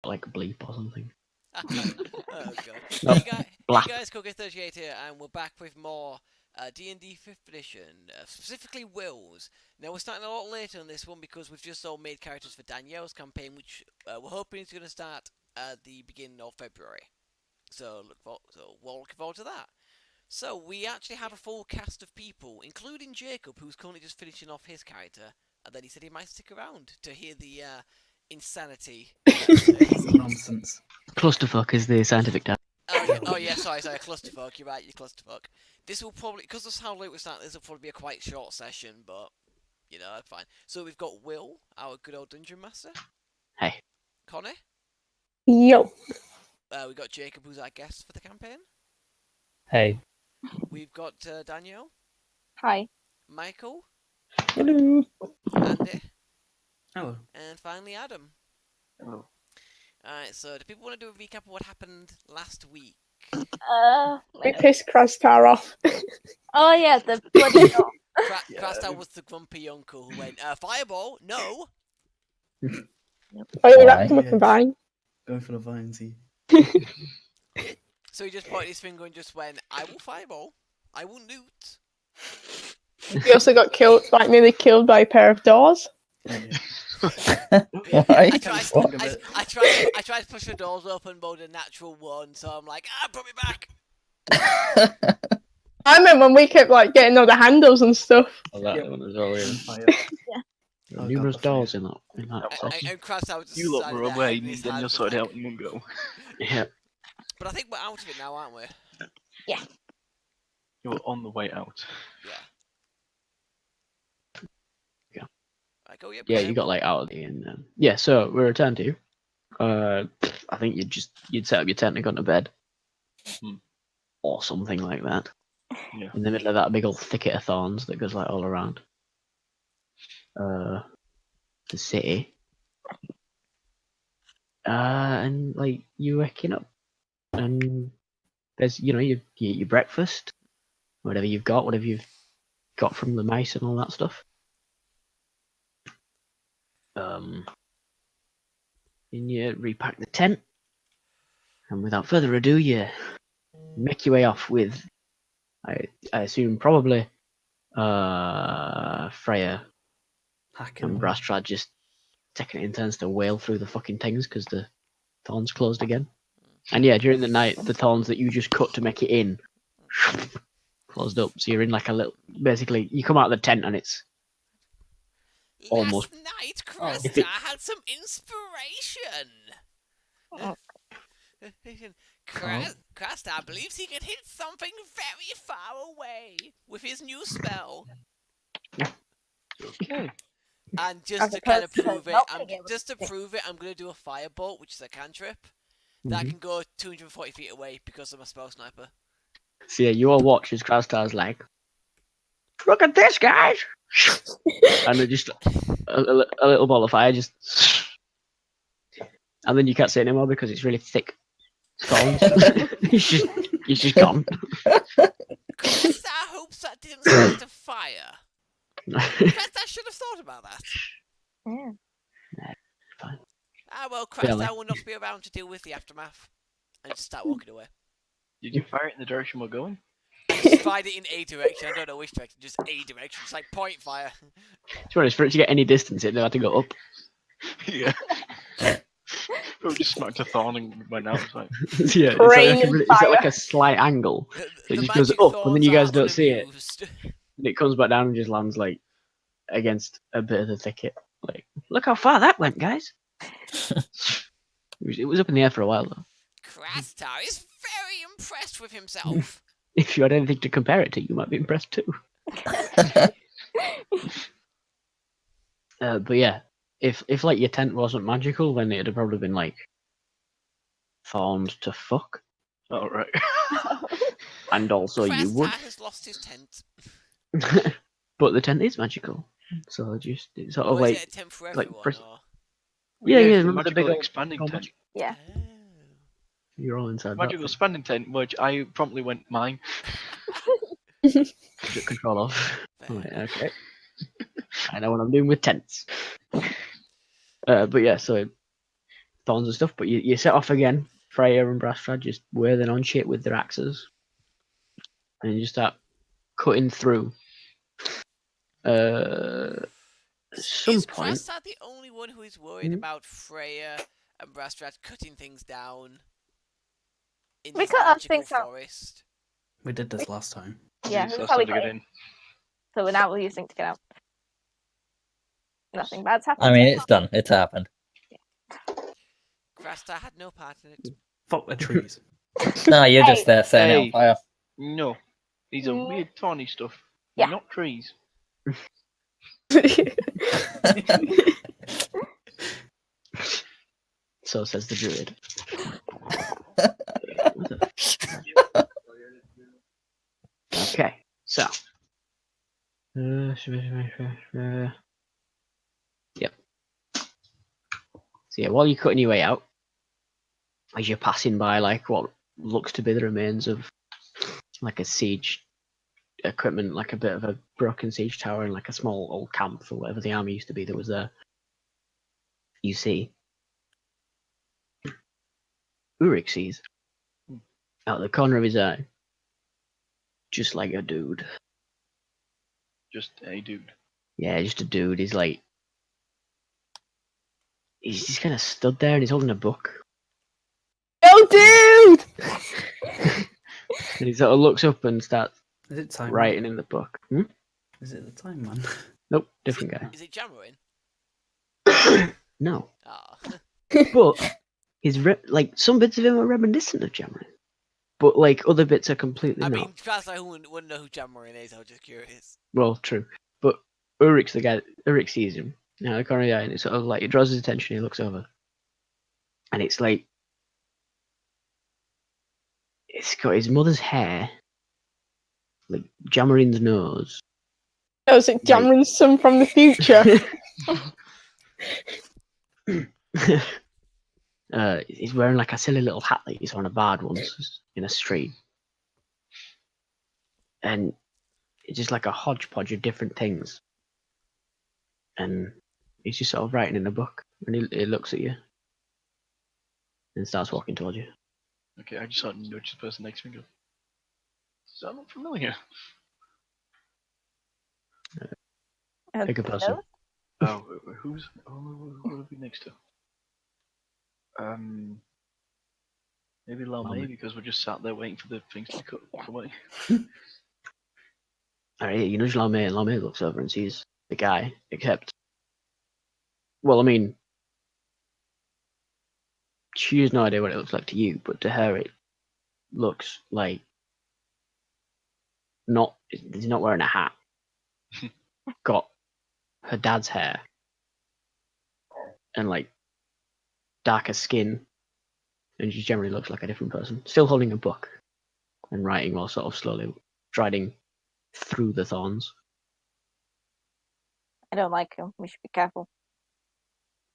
like a bleep or something. Oh god. No, Hey guys, Cookie38 here, and we're back with more D&D 5th edition, specifically Wills. Now we're starting a lot later on this one because we've just all made characters for Danielle's campaign, which we're hoping is going to start at the beginning of February. So we're looking forward to that. So we actually have a full cast of people, including Jacob, who's currently just finishing off his character, and then he said he might stick around to hear the insanity. Nonsense. Clusterfuck is the scientific term. Oh yeah, sorry, clusterfuck. You're right, you clusterfuck. This will probably, because of how late we start, this will probably be a quite short session, but you know, that's fine. So we've got Will, our good old dungeon master. Hey. Connie. Yo. We've got Jacob, who's our guest for the campaign. Hey. We've got Danielle. Hi. Michael. Hello. Andy. Hello. And finally Adam. Hello. Alright, so do people want to do a recap of what happened last week? We pissed Krastar off. Oh yeah, the bloody dog. Krastar was the grumpy uncle who went, fireball? No! Oh yeah, we wrapped him up Why? in vine. Going for the vines. So he just pointed his finger and just went, I will fireball. I will newt. We also got killed, like nearly killed by a pair of doors. Why? I tried to push the doors open, but a natural one, so I'm like, put me back! I meant when we kept like getting all the handles and stuff. Oh, that Yep. one as well, yeah. Fire. There Oh, were numerous God, the fire. doors in that session. And Krastar was just You lot standing were there away, holding his then you'll hands sort it like- out in one go. Yeah. But I think we're out of it now, aren't we? You're on the way out. Yeah. Right, go, Yeah, you got like out of the and yeah. So we returned to you. I think you'd set up your tent and gone to bed, or something like that. Yeah. In the middle of that big old thicket of thorns that goes like all around the city. And like you waking up, and there's you eat your breakfast, whatever you've got from the mice and all that stuff. And you repack the tent, and without further ado, you make your way off with, I assume probably, Freya and Brastrad just taking it in turns to wail through the fucking things because the thorns closed again. And yeah, during the night, the thorns that you just cut to make it in closed up, so you're in like a little. Basically, you come out of the tent and it's almost. Last night, if Krastar it- had some inspiration. Oh. Krastar believes he can hit something very far away with his new spell. Okay. And just As to kind of opposed to prove it, not being able to I'm going to do a firebolt, which is a cantrip, that Mhm. can go 240 feet away because I'm a spell sniper. So yeah, you all watch as Krastar's like, look at this, guys! And then just a little ball of fire just. And then you can't see it anymore because it's really thick thorns. he's just gone. Krastar hopes that didn't start a fire. Krastar should have thought about that. Yeah. Fine. Well, Barely. Krastar will not be around to deal with the aftermath. And just start walking away. Did you fire it in the direction we're going? Just find it in a direction. I don't know which direction, just a direction. It's like point fire. To be honest, for it to get any distance, it had to go up. Yeah. We just smacked a thorn and went out. It's like, Yeah, it's at like a slight angle. The It just goes magic up, and then you thorns guys are don't see it. unamused. And it comes back down and just lands like against a bit of the thicket. Like, look how far that went, guys. It was up in the air for a while though. Krastar is very impressed with himself. If you had anything to compare it to, you might be impressed too. But yeah, if like your tent wasn't magical, then it'd have probably been like thorns to fuck. all right. And also you would. Krastar has lost his tent. But the tent is magical, so just it's sort of Or is like it a tent for like everyone? pres- or... yeah. it's a Remember the big magical old expanding old tent. magic- Yeah. Oh. You're all inside Magical expanding tent, which I promptly went mine. that. Took control of. Right, okay. I know what I'm doing with tents. But yeah, so thorns and stuff. But you set off again. Freya and Brastrad just whirling on shit with their axes, and you just start cutting through. At some Is point, Krastad the only one who is worried about Freya and Brastrad cutting things down in We this cut off magical things out. forest? We did this last time. Yeah, So that's it's how we time to got get in. in. So now we're using to get out. Nothing bad's happened. I mean, it's done. It's happened. Krastad had no part in it. Fuck the trees. No, you're just Hey. there setting it on Hey. fire. No. These are Mm. weird tawny stuff. Yeah. Not trees. so says the druid. Okay, so. Yep. So yeah, while you're cutting your way out, as you're passing by like what looks to be the remains of like a siege equipment, like a bit of a broken siege tower and like a small old camp for whatever the army used to be that was there, you see Uruk sees out of the corner of his eye, just like a dude. Just a dude. Yeah, just a dude. He's like, he's just kind of stood there and he's holding a book. Oh, dude! And he sort of looks up and starts Is it time? writing in the book. Hmm? Is it the time man? Nope, different guy. Is it Jamarin? No, Ah. but his like some bits of him are reminiscent of Jamarin, but like other bits are completely I not. mean, Krastad wouldn't know who Jamarin is. I was just curious. Well, true, but Urik's the guy. Urik sees him now, the corner of the eye, and it sort of like it draws his attention. He looks over, and it's like it's got his mother's hair, like Jamarin's nose. Oh, is it Jamrin's son from the future? He's wearing like a silly little hat that he saw on a bard once in a street, and it's just like a hodgepodge of different things. And he's just sort of writing in a book, and he looks at you and starts walking towards you. Okay, I just sort of nudge the person next to me and go, does that look familiar? Pick a person. Oh, who would it be next to? Maybe Lame, because we're just sat there waiting for the things to cut away. Alright, you nudge Lame, and Lame looks over and sees the guy, except, well, I mean, she has no idea what it looks like to you, but to her it looks like he's not wearing a hat. Got her dad's hair and like darker skin, and she generally looks like a different person. Still holding a book and writing while sort of slowly striding through the thorns. I don't like him. We should be careful.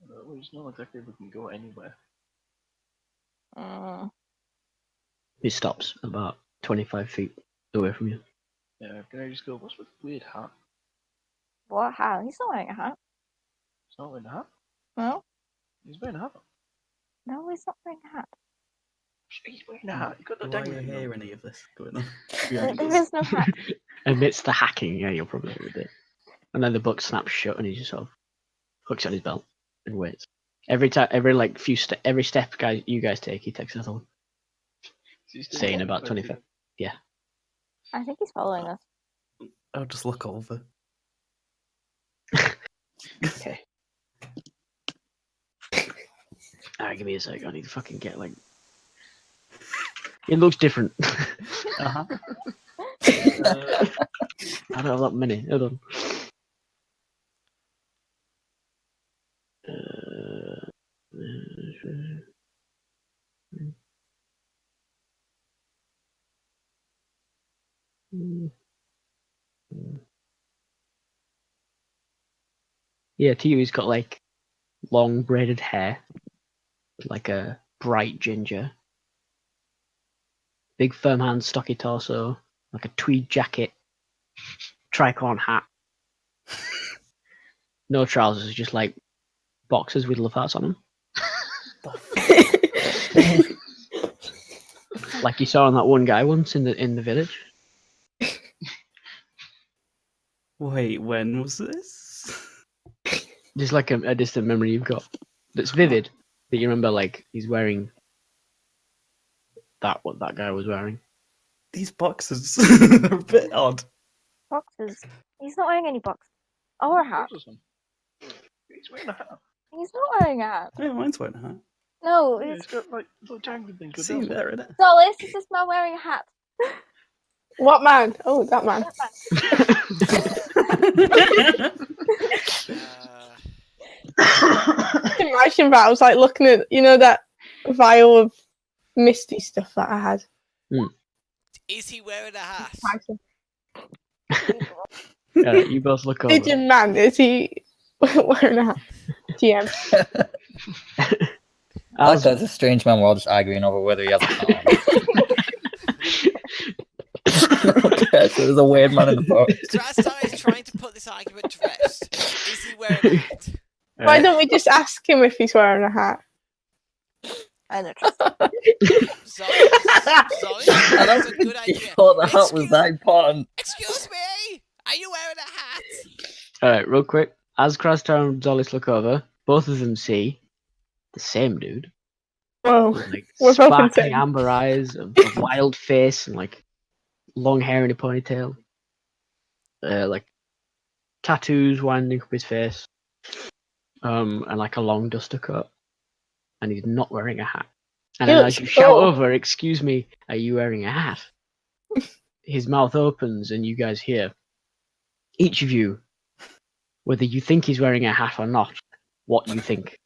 Well, it's not exactly we can go anywhere. He stops about 25 feet away from you. Yeah, can I just go, what's with the weird hat? What hat? He's not wearing a hat. He's not wearing a hat. No, He's wearing a hat. no, he's not wearing a hat. He's wearing a hat. You got the Why dangling. you hear any of this going on? There is no hat. Amidst the hacking, yeah, you'll probably hear it. And then the book snaps shut, and he just sort of hooks on his belt and waits. Every time, every step you guys take, he takes another one. Saying about 25. Yeah. I think he's following us. I'll just look over. Okay. Alright, give me a sec. I need to fucking get like. It looks different. Uh-huh. I don't have that many. Hold on. Yeah, to you, he's got like long braided hair, like a bright ginger, big firm hands, stocky torso, like a tweed jacket, tricorn hat, no trousers, just like boxers with love hearts on them. The Like you saw on that one guy once in the village. Wait, when was this? Just like a distant memory you've got that's vivid that you remember. Like he's wearing what that guy was wearing. These boxes are a bit odd. Boxes. He's not wearing any boxes. Or a hat. He's wearing a hat. He's not wearing a hat. Yeah, mine's wearing a hat. No, Yeah, it's he's got like little jangling things. with See bells on. there, innit? Solis. Is this man wearing a hat? What man? Oh, that man. Imagine that. I was like looking at, that vial of misty stuff that I had. Is he wearing a hat? You both look over. Pigeon man, is he wearing a hat? GM. I like As, that's a strange man. We're all just arguing over whether he has a hat on. Okay, so there's a weird man in the box. Drastar is trying to put this argument to rest. Is he wearing a hat? Why don't we just ask him if he's wearing a hat? I don't trust him. Sorry, I that's a don't good think he idea. thought the hat was that important. Excuse me, are you wearing a hat? all right, real quick. As Krastar and Zolis look over, both of them see the same dude. Whoa. With, like We're both sparkling insane. amber eyes, a wild face, and like long hair in a ponytail. Like tattoos winding up his face. And like a long duster coat. And he's not wearing a hat. And He then looks as you shout cool. over, "Excuse me, are you wearing a hat?" His mouth opens and you guys hear, each of you, whether you think he's wearing a hat or not, what you think.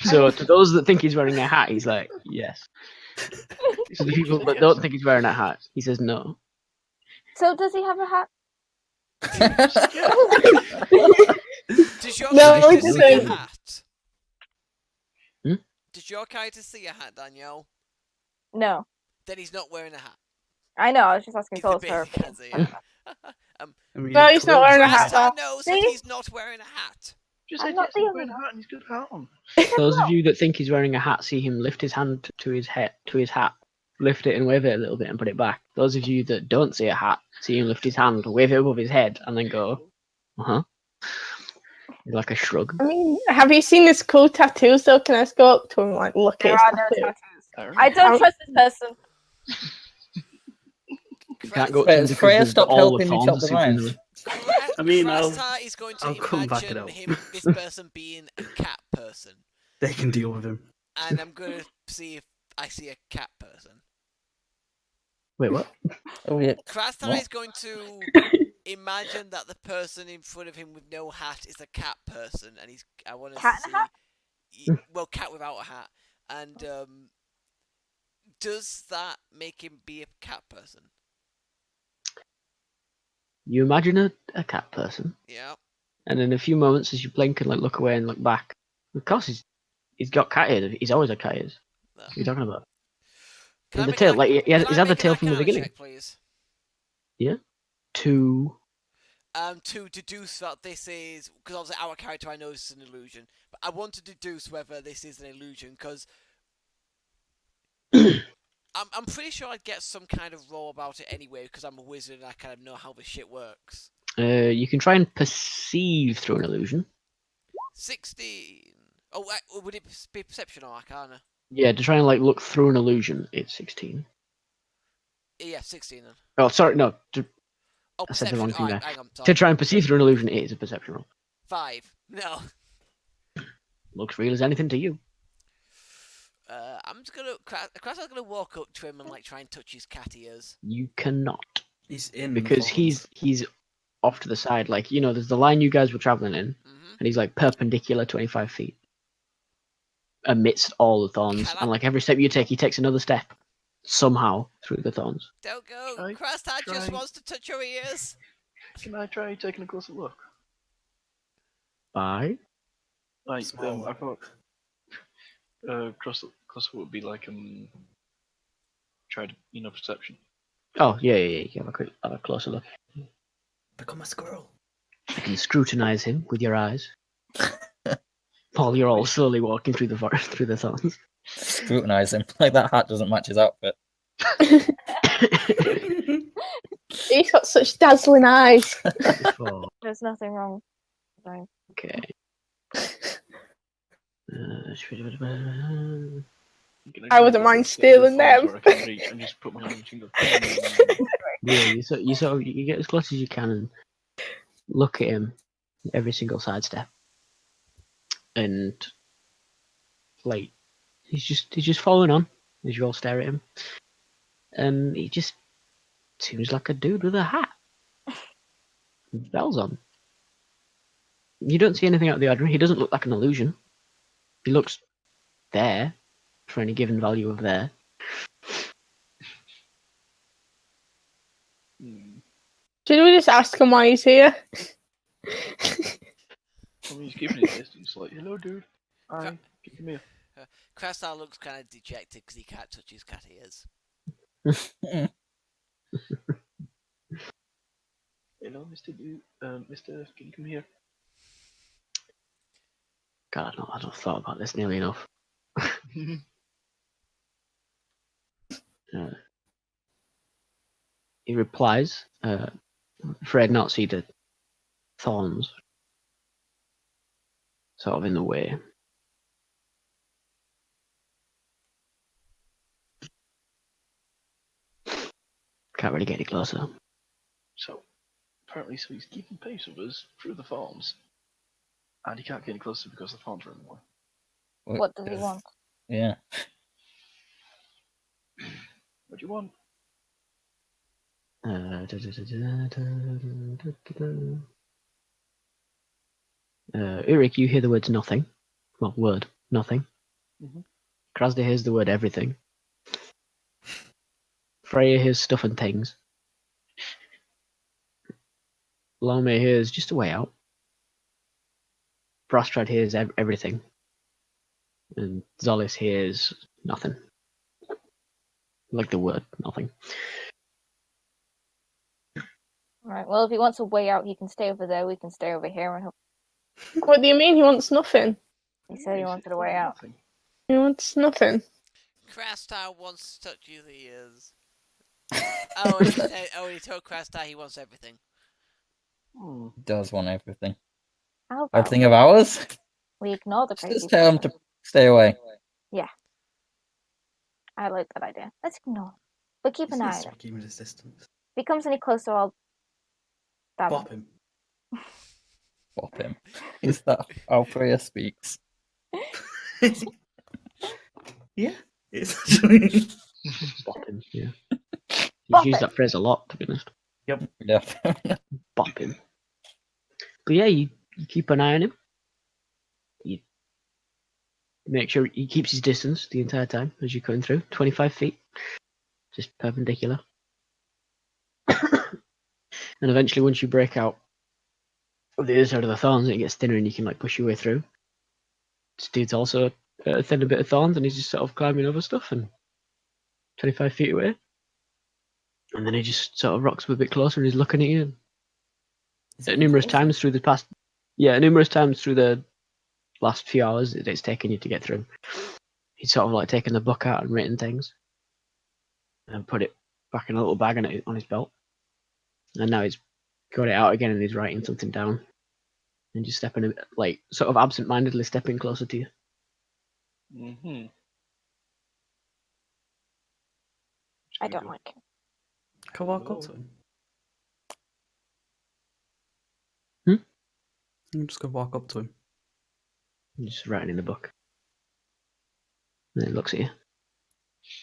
So to those that think he's wearing a hat, he's like, yes. To the people that don't think he's wearing a hat, he says no. So does he have a hat? Does your No, character he see a doesn't. hat? Hmm? Does your character see a hat, Danielle? No. Then he's not wearing a hat. I know, I was just asking He's Solis the for her basic opinion. answer, yeah. I mean, No, he's not wearing a hat. Drastar knows that See? he's not wearing a hat. Just I'm said not yes, he's the wearing only a hat and he's got a hat on. Those of you that think he's wearing a hat see him lift his hand to his hat, lift it and wave it a little bit and put it back. Those of you that don't see a hat see him lift his hand, wave it above his head, and then go, uh-huh. Like a shrug. I mean, have you seen this cool tattoos though? Can I just go up to him and like look There at are his no tattoo? tattoos. I don't trust this person. You can't go up to Wait, him has because Freya there's stopped all the helping you thorns chop the are sitting vines? I mean, Krastar is going to I'll come back it imagine up. this person being a cat person. They can deal with him. And I'm going to see if I see a cat person. Wait, what? Oh yeah. Krastar What? is going to imagine that the person in front of him with no hat is a cat person, and I want to Cat see. in a hat? Well, cat without a hat, and does that make him be a cat person? You imagine a cat person, Yeah. and in a few moments, as you blink and like look away and look back, of course he's got cat ears. He's always had cat ears. No. What are you talking about? Can I The make tail, an like ac- he's can I had the make an tail from the Arcana beginning. check, please? To To deduce that this is, because obviously our character I know this is an illusion, but I want to deduce whether this is an illusion because I'm pretty sure I'd get some kind of roll about it anyway because I'm a wizard and I kind of know how this shit works. you can try and perceive through an illusion. 16. Oh, would it be perception or Arcana? Yeah, to try and like look through an illusion, it's 16. Yeah, 16 then. Oh, sorry, no. Oh, I said the perception. wrong thing Alright, there. hang on. To Sorry. try and perceive through an illusion, it is a perception roll. 5. No. Looks real as anything to you. I'm just gonna. Crasser's gonna walk up to him and like try and touch his cat ears. You cannot, He's in because the he's off to the side. Like, you know, there's the line you guys were traveling in, Mm-hmm. and he's like perpendicular 25 feet amidst all the thorns. Can I- And like every step you take, he takes another step somehow through the thorns. Don't go. Try- Crastar just try- wants to touch your ears. Can I try taking a closer look? Bye. Like, Small. I thought closer would be like tried perception. Oh yeah. You can have a closer look. Become a squirrel. You can scrutinize him with your eyes. Paul, you're all slowly walking through the forest, through the thorns. Scrutinize him. Like that hat doesn't match his outfit. He's got such dazzling eyes. There's nothing wrong. Sorry. Okay. I wouldn't mind stealing them. Where I can reach and just put my arm and go. Yeah, you get as close as you can and look at him every single sidestep, and like he's just following on as you all stare at him, and he just seems like a dude with a hat, with bells on. You don't see anything out of the ordinary. He doesn't look like an illusion. He looks there for any given value of there. Should we just ask him why he's here? I mean, he's keeping his distance. Like, hello, dude. Hi. Come here. Krastar looks kind of dejected because he can't touch his cat ears. Hello, Mr. Dude. Mr. Can you come here? God, I don't thought about this nearly enough. He replies, afraid not see the thorns sort of in the way. Can't really get any closer. So, apparently, he's keeping pace with us through the farms. And he can't get any closer because the farms are in the way. What does he want? Yeah. What do you want? Eric, you hear the words nothing. Well, word, nothing. Mhm. Krasda hears the word everything. Freya hears stuff and things. Lome hears just a way out. Brastrad hears everything. And Zolis hears nothing. Like the word, nothing. Right. Well, if he wants a way out, he can stay over there. We can stay over here and hope. What do you mean he wants nothing? He said he wanted a way out. Nothing. He wants nothing. Krastar wants to touch you the ears. He told Krastar he wants everything. He does want everything. How about Everything of ours? we ignore the crazy Just tell him person? to stay away. I like that idea. Let's ignore. But keep an eye on him. Keep him at his distance. If he comes any closer, I'll stab him. Bop him. Bop him. Is that how Freya speaks? Yeah. It's actually. Bop him, yeah. Bop He's used it. that phrase a lot, to be honest. Yeah. Bop him. But yeah, you keep an eye on him. You make sure he keeps his distance the entire time as you're cutting through. 25 feet. Just perpendicular. And eventually, once you break out of the other side of the thorns, it gets thinner and you can like push your way through. This dude's also a thinner bit of thorns and he's just sort of climbing over stuff and 25 feet away. And then he just sort of rocks a bit closer and he's looking at you. Numerous times through the last few hours it's taken you to get through. He's sort of like taken the book out and written things and put it back in a little bag on his belt. And now he's got it out again and he's writing something down. And just stepping a bit, like sort of absent-mindedly stepping closer to you. Mm-hmm. I don't like him. Can I walk up to him? I'm just gonna walk up to him. He's just writing in the book. And then he looks at you.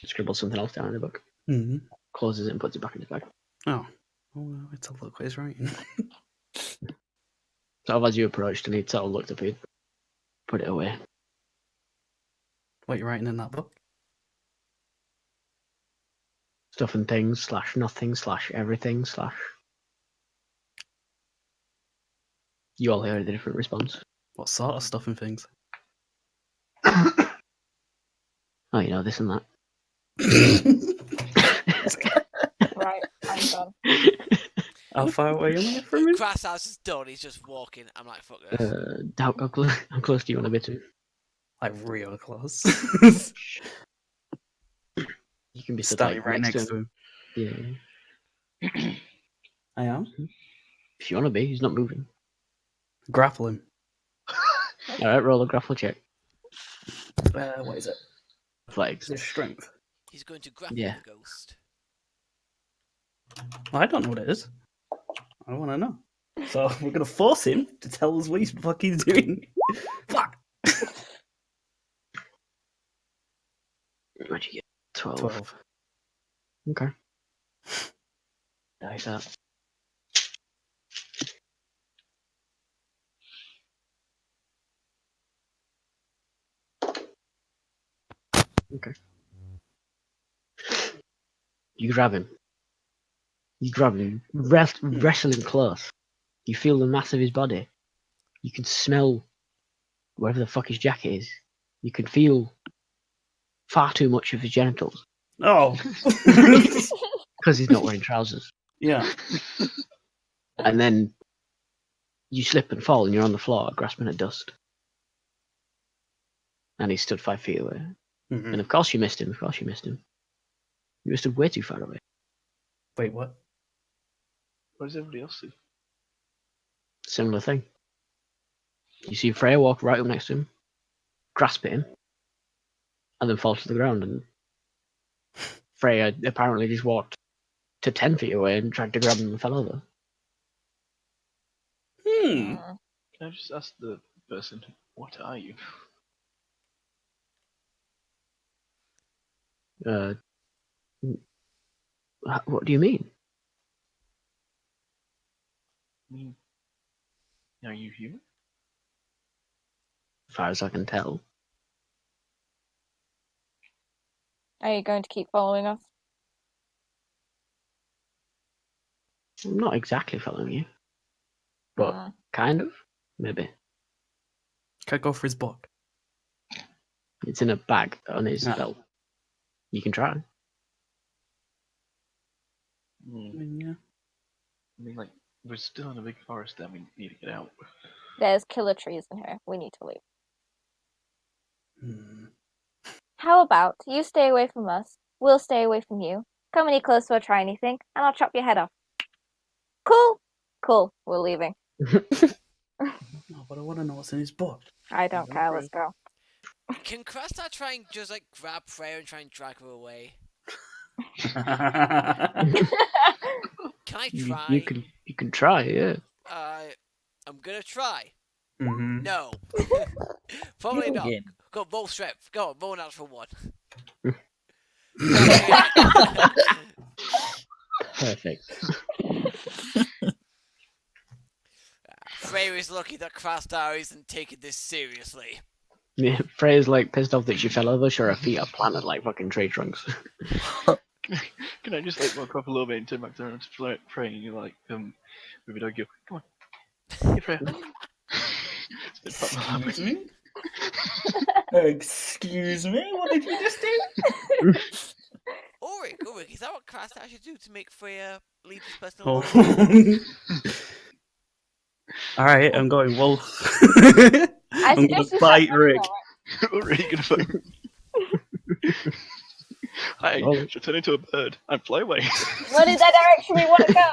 Scribbles something else down in the book. Mm-hmm. Closes it and puts it back in his bag. Oh. Well, it's a look what he's writing. Sort of as you approached and he sort of looked up at you, put it away. What you writing in that book? Stuff and things / nothing / everything / You all hear the different response. What sort of stuff and things? Oh, you know, this and that. Right, I'm done. How far away am I from him? Crass House is done. He's just walking. I'm like, fuck this. How close do you want to be to him? Like real close. You can be stood Standing like right next next to him. Yeah. I am. If you want to be, he's not moving. Grapple him. All right, roll a grapple check. What is it? Flags. Is it strength? He's going to grapple Yeah. the ghost. Well, I don't know what it is. I want to know. So we're gonna force him to tell us what he's fucking doing. Fuck. What'd you get? 12. 12. Okay. Dice that. Okay. You grab him. You grab him, wrestling close. You feel the mass of his body. You can smell wherever the fuck his jacket is. You can feel far too much of his genitals Oh. because he's not wearing trousers. Yeah. And then you slip and fall, and you're on the floor, grasping at dust. And he stood 5 feet away. Mhm. And of course you missed him. Of course you missed him. You were stood way too far away. Wait, what? What does everybody else do? Similar thing. You see Freya walk right up next to him, grasp at him, and then fall to the ground. And Freya apparently just walked to 10 feet away and tried to grab him and fell over. Hmm. Can I just ask the person, what are you? What do you mean? I mean, are you human? As far as I can tell. Are you going to keep following us? I'm not exactly following you. But Hmm. kind of? Maybe. Can I go for his book? It's in a bag on his Ah. belt. You can try. Yeah. I mean, like, we're still in a big forest and we need to get out. There's killer trees in here. We need to leave. Hmm. How about you stay away from us? We'll stay away from you. Come any closer or try anything, and I'll chop your head off. Cool? Cool. We're leaving. No, but I want to know what's in his book. I don't care. Let's go. Can Krasta try and just like grab Freya and try and drag her away? Can I try? You can try, yeah. I'm gonna try. Mhm. No. Probably not. Again. Go, roll strength. Go on, roll an natural 1. Perfect. Freya is lucky that Krastar isn't taking this seriously. Yeah, Freya's like pissed off that she fell over, so her feet are planted like fucking tree trunks. Can I just, like, walk up a little bit and turn back around to Freya and you're like, maybe don't go, come on. Hey, Freya. Excuse me? Excuse me? What did you just do? Ulrich, is that what Krastar should do to make Freya leave this person Oh. alone? Alright, I'm going wolf. I I'm gonna suggest you bite start Rick. Already gonna fight. Hi, Oh. should turn into a bird and fly away. What is that direction we want to go?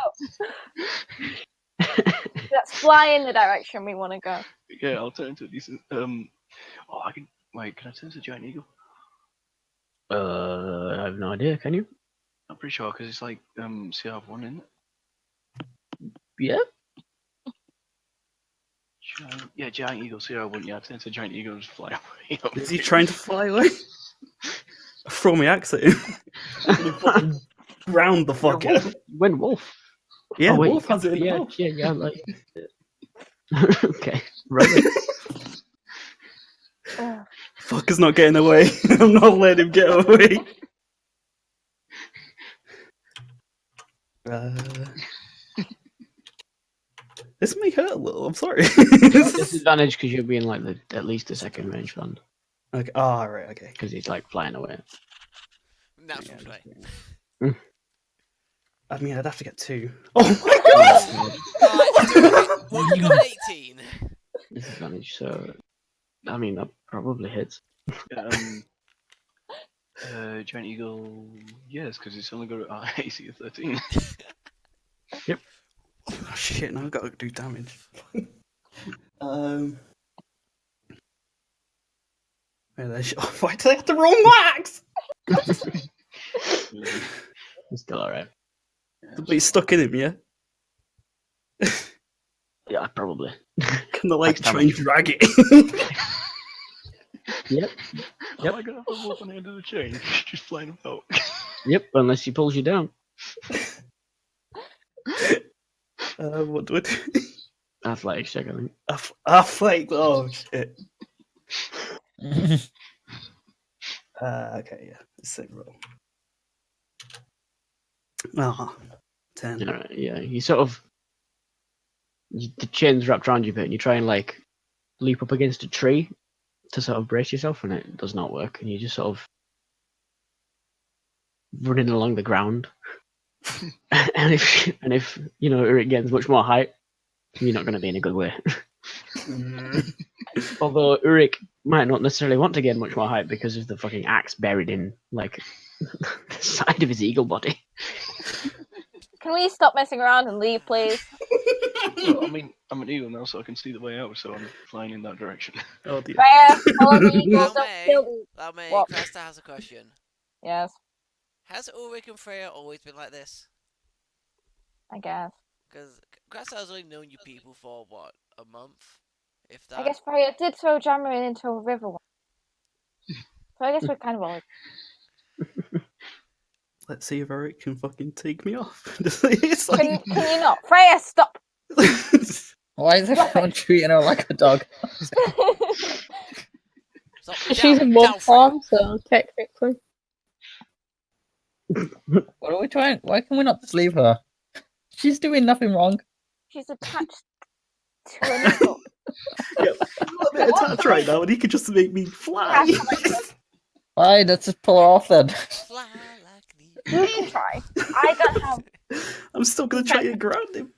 Let's fly in the direction we want to go. Yeah, I'll turn into a decent. I can. Wait, can I turn into a giant eagle? I have no idea, can you? I'm pretty sure because it's like CR1, isn't it? Yeah? Giant eagle, CR1. Yeah, I turn into a giant eagle and just fly away. Is he trying to fly away? Throw my axe at him. Ground the fuck out. When wolf? Yeah, Oh, wait, wolf has it in the yeah, bow. yeah, like. Okay, right. Ugh. Fucker's not getting away. I'm not letting him get away. This may hurt a little. I'm sorry. Disadvantage because you're being like at least the second range band Okay. Oh, right. Okay. because he's like flying away. Natural Yeah, play. I mean, I'd have to get 2. Oh my god! Alright, do it. Well, you got an 18. Disadvantage, so I mean that probably hits. Giant Eagle, yes, because it's only got an AC of 13. Oh shit! Now I've got to do damage. Why do they have to roll max? It's still alright. But he's stuck in him, yeah. Yeah, probably. Can they like Max try and damage. drag it? Yep. Am I gonna have a rope on the end of the chain? Just flying about. Yep, unless he pulls you down. What do I do? Athletics check, I think. Athletics. Oh shit. Okay, yeah. Same roll. Ah, 10. Alright, yeah. You sort of the chain's wrapped around you a bit, and you try and like leap up against a tree to sort of brace yourself, and it does not work, and you just sort of running along the ground. and if you know it gains much more height, you're not going to be in a good way. Although Uruk might not necessarily want to gain much more height because of the fucking axe buried in like the side of his eagle body. Can we stop messing around and leave, please? Well, I mean, I'm an eagle now, so I can see the way out, so I'm flying in that direction. Oh dear. Freya, follow the eagles, don't May, kill the... Lao May, What? Cresta has a question. Yes, Has Ulrich and Freya always been like this? I guess. Because Cresta has only known you people for, what, a month? If that? I guess Freya did throw Jamarin into a river once. So I guess we're kind of always... Let's see if Eric can fucking take me off. It's like... Can you not? Freya, stop! Why is everyone treating her like a dog? Stop, She's down, in down, wolf form, so technically. What are we trying? Why can we not just leave her? She's doing nothing wrong. She's attached to an eagle. Yeah, I'm a bit attached right now, and he could just make me fly. Fine, let's just pull her off then. Fly like the... You can try. I don't have... I'm still gonna try and ground him.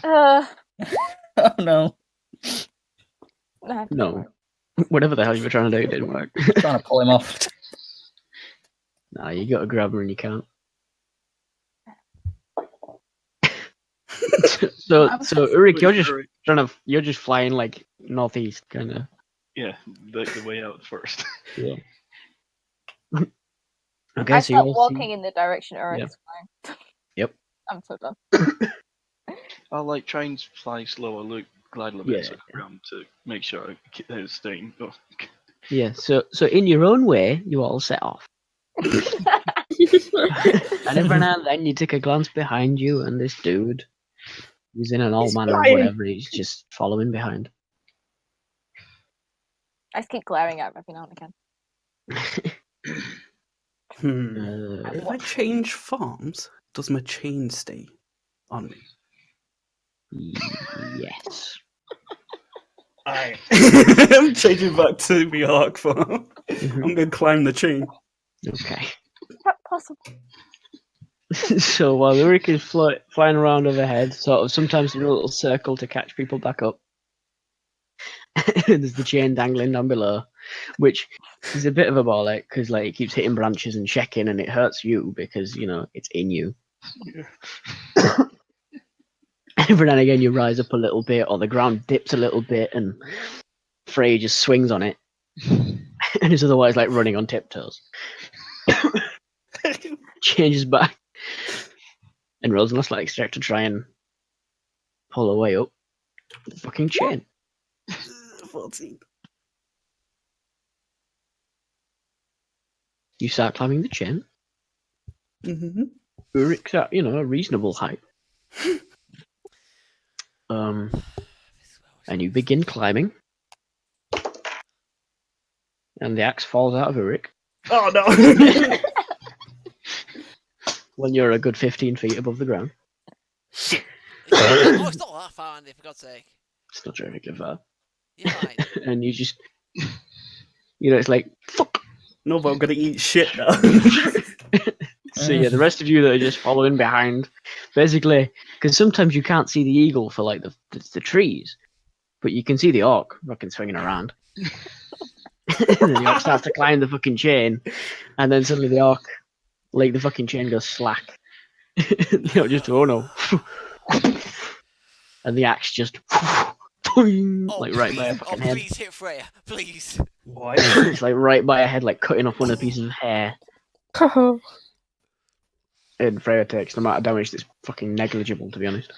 Oh no. No. Whatever the hell you were trying to do, it didn't work. Trying to pull him off. Nah, you got to grab her and you can't. so Uruk, you're just flying like northeast, kind of. Yeah, the way out first. Yeah. Okay, I so start you all walking in the direction Eric's flying. Yep. I'm so done. I'll like try and fly slower, glide a little bit Yeah. around to make sure I keep staying. Oh. Yeah. So in your own way, you all set off. And every now and then you take a glance behind you, and this dude, who's in an old He's manor or flying. whatever, he's just following behind. I just keep glaring at him every now and again. If I change farms, does my chain stay on me? Yes. I'm changing back to my Ark farm. Mhm. I'm gonna climb the chain. Okay. Is that possible? So while Uruk is flying around overhead, sort of sometimes in a little circle to catch people back up, there's the chain dangling down below, which is a bit of a bollock because like it keeps hitting branches and checking, and it hurts you because you know it's in you. Yeah. Every now and again, you rise up a little bit, or the ground dips a little bit, and Frey just swings on it, and is otherwise like running on tiptoes. Changes back, and rolls an athletics check to try and pull her way up the fucking chain. 14. You start climbing the chain. Mm-hmm. Uruk's at, you know, a reasonable height. And you begin climbing. And the axe falls out of Uruk Oh no! when you're a good 15 feet above the ground. Oh, it's not that far, Andy, for God's sake. It's not terrifically far. You're fine. And you just, you know, it's like, fuck! No, but I'm gonna eat shit now. So yeah, the rest of you that are just following behind, basically, because sometimes you can't see the eagle for like the trees, but you can see the orc fucking swinging around. And then the orc starts to climb the fucking chain, and then suddenly the orc, like the fucking chain goes slack. Just oh no, and the axe just like right by a fucking head. Please hit Freya, please. Why? It's like right by a head, like cutting off one of the pieces of hair. And Freya takes the amount of damage that's fucking negligible, to be honest.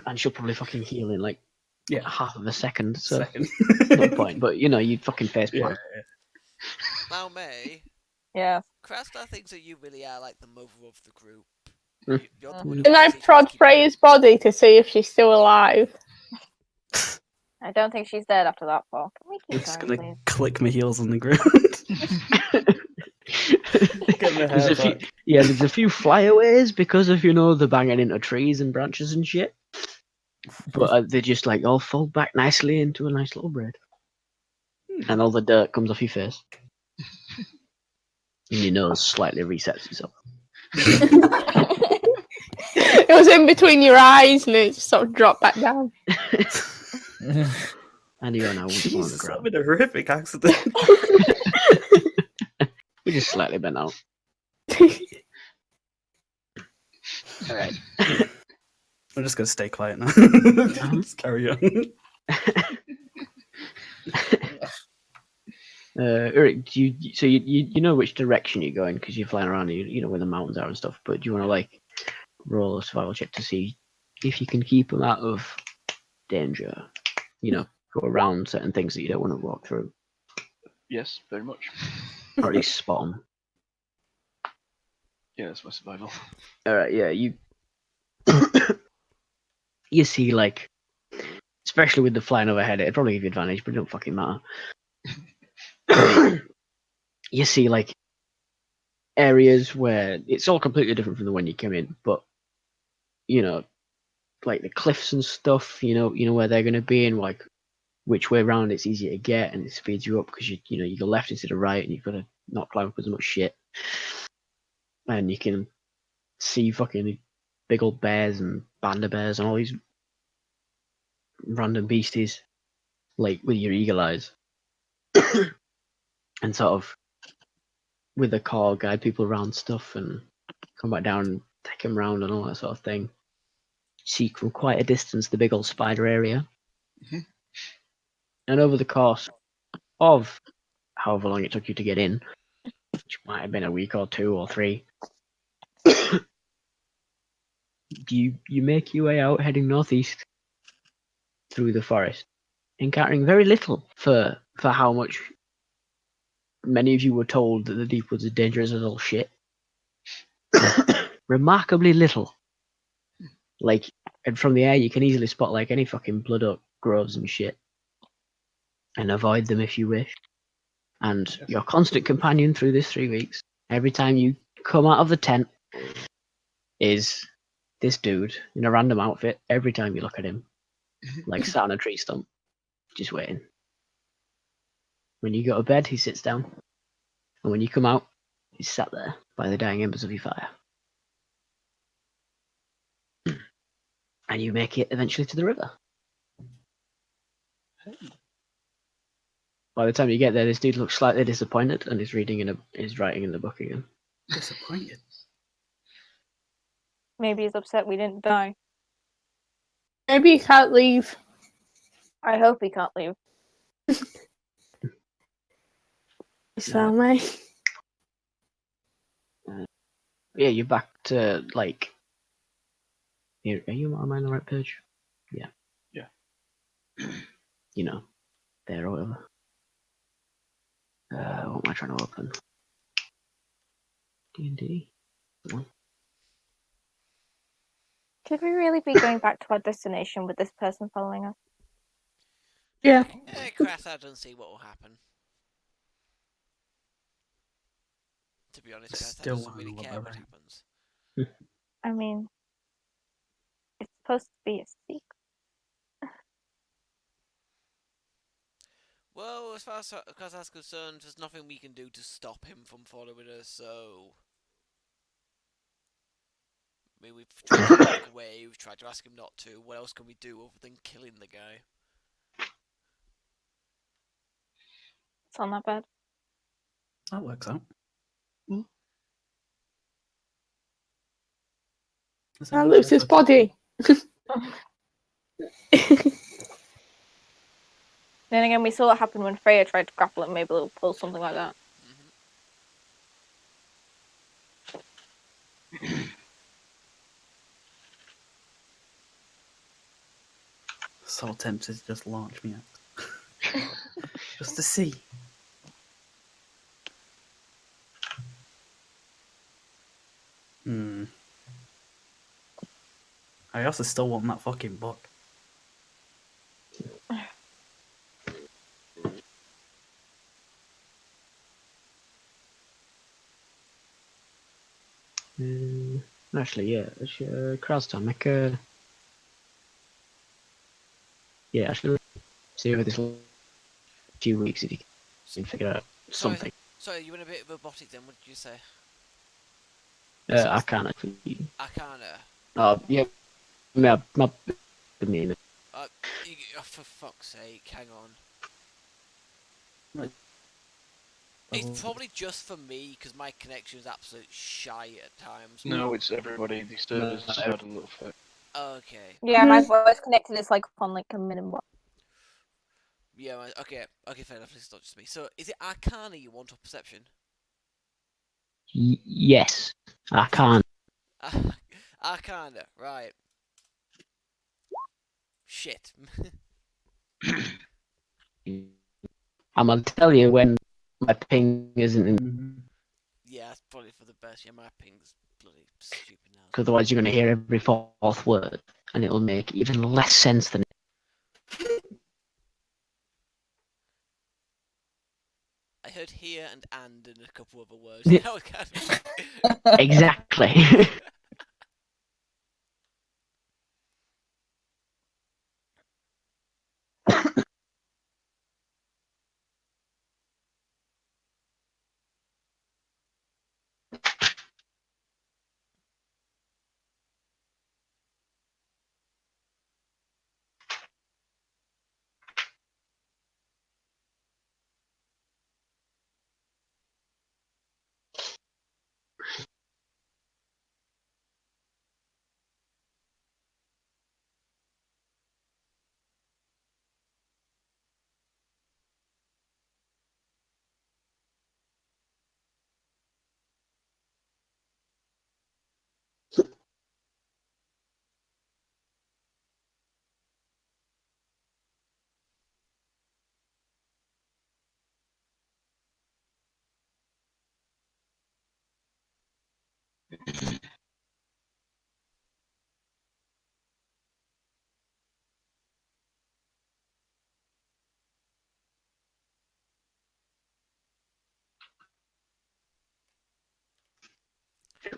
And she'll probably fucking heal in like half of a second, so no point. But you fucking face plant. Now, May. Yeah. Craftstar thinks that you really are like the mother of the group. Mm. You're the one who Can I actually tries prod to keep Freya's body to see if she's still alive? I don't think she's dead after that fall. Can we I'm keep just going, gonna please? click my heels on the ground. Get my There's hair a few, back. there's a few flyaways because of the banging into trees and branches and shit. But they just like all fold back nicely into a nice little braid, and all the dirt comes off your face, and your nose slightly resets itself. It was in between your eyes and it just sort of dropped back down. And you're now on the Jesus, that'd ground. been a horrific accident. We just slightly bent out. All right. I'm just gonna stay quiet now. Just carry on. Eric, you know which direction you're going because you're flying around, you know where the mountains are and stuff. But do you want to like roll a survival check to see if you can keep them out of danger? Go around certain things that you don't want to walk through, Yes, very much. or at least spot them. Yeah, that's my survival. All right, yeah, you you see like, especially with the flying overhead, it'd probably give you advantage, but it don't fucking matter. You see like areas where it's all completely different from the one you came in, but like the cliffs and stuff, where they're going to be, and like which way around it's easier to get, and it speeds you up because you go left instead of right, and you've got to not climb up as much shit, and you can see fucking big old bears and panda bears and all these random beasties, like with your eagle eyes, and sort of with the car guide people around stuff and come back down and take them around and all that sort of thing. See from quite a distance the big old spider area. Mm-hmm. And over the course of however long it took you to get in, which might have been a week or 2 or 3, you make your way out heading northeast through the forest, encountering very little for how much many of you were told that the deep woods are dangerous as all shit. Remarkably little. Like, and from the air you can easily spot like any fucking blood oak groves and shit, and avoid them if you wish. And your constant companion through this 3 weeks, every time you come out of the tent, is this dude in a random outfit. Every time you look at him, like sat on a tree stump, just waiting. When you go to bed, he sits down, and when you come out, he's sat there by the dying embers of your fire. And you make it eventually to the river. By the time you get there, this dude looks slightly disappointed and is writing in the book again. Disappointed. Maybe he's upset we didn't die. Maybe you can't leave. I hope he can't leave. So, mate. Yeah, you're back to like. Am I on the right page? Yeah. Yeah. There or whatever. What am I trying to open? D&D. Should we really be going back to our destination with this person following us? Yeah. Crash out and see what will happen. To be honest, Crash Still doesn't wanna really know what care they're what wearing. happens. I mean, it's supposed to be a secret. Well, as far as that's concerned, there's nothing we can do to stop him from following us, so... I mean, we've tried to walk away, we've tried to ask him not to. What else can we do other than killing the guy? It's not that bad. That works out. Mm. That Lucy's body. Then again, we saw what happened when Freya tried to grapple him. Maybe we'll pull something like that. So tempted to just launch me out. Just to see. I also still want that fucking book. Actually, yeah, Kraustown, make a... Yeah, actually, see over this few weeks if you can figure out something. Sorry, you were in a bit of a robotic then, what did you say? I can't actually... Arcana. Oh, yeah, my mean. For fuck's sake, hang on. Right. It's probably just for me, because my connection is absolute shite at times. No, it's everybody. These servers No. just had a little fit. Okay. Yeah, my voice connected is like on like a minimum. Yeah, okay, fair enough, it's not just me. So, is it Arcana you want or Perception? Yes, I can't. Arcana, right. Shit. I'm gonna tell you when my ping isn't in, Yeah, that's probably for the best. Yeah, my ping's bloody stupid now. because otherwise you're gonna hear every fourth word, and it'll make even less sense than. I heard here and a couple other words. Yeah. That was kind of... Exactly.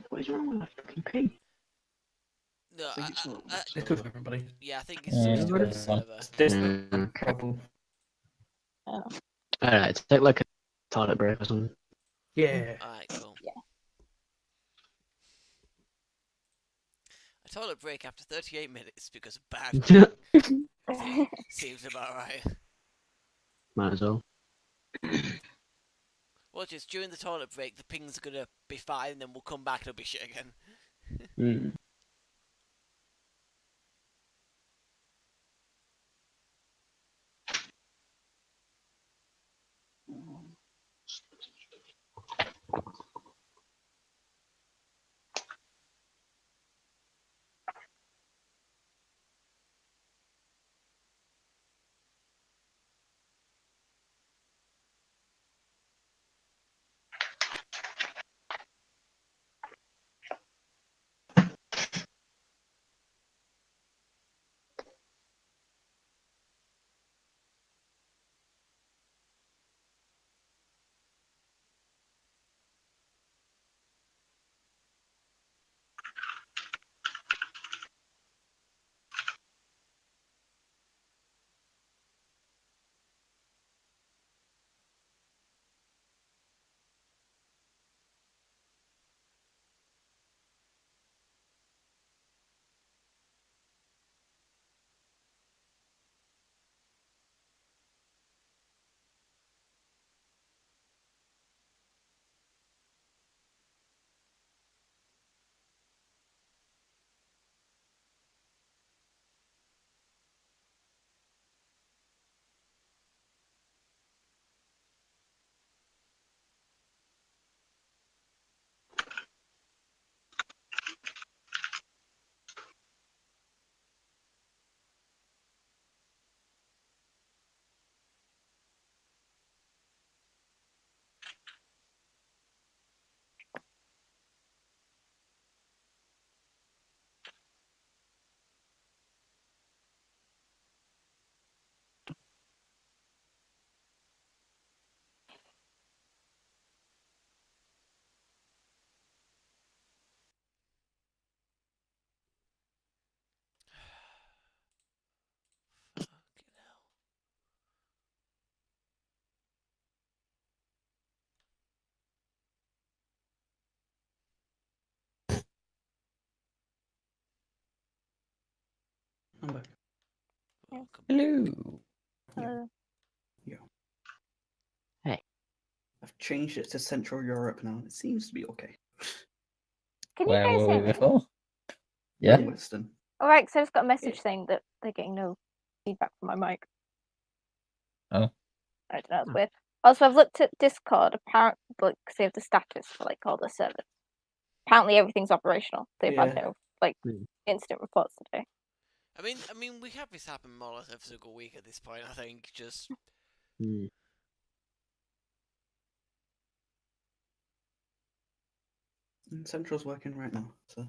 What is wrong with my fucking ping? No, I think it's not. It's good for everybody. yeah, I think it's Yeah, something to do with the everybody. server. This problem. Alright, take like a toilet break or something. Yeah. Alright, cool. Yeah. A toilet break after 38 minutes because of bad seems about right. Might as well. Well, just during the toilet break, the ping's are gonna be fine, and then we'll come back and it'll be shit again. Mm. Welcome. Hello. Uh, I've changed it to Central Europe now. It seems to be okay. can you Where guys were hear we me? before? We're Yeah. in Western. All right, so I've got a message saying that they're getting no feedback from my mic. Oh. I don't know, it's weird. Also, I've looked at Discord, apparently, because they have the status for like all the servers. Apparently, everything's operational. They've had no instant reports today. I mean, we have this happen more or less every single week at this point. I think just Hmm. Central's working right now, so.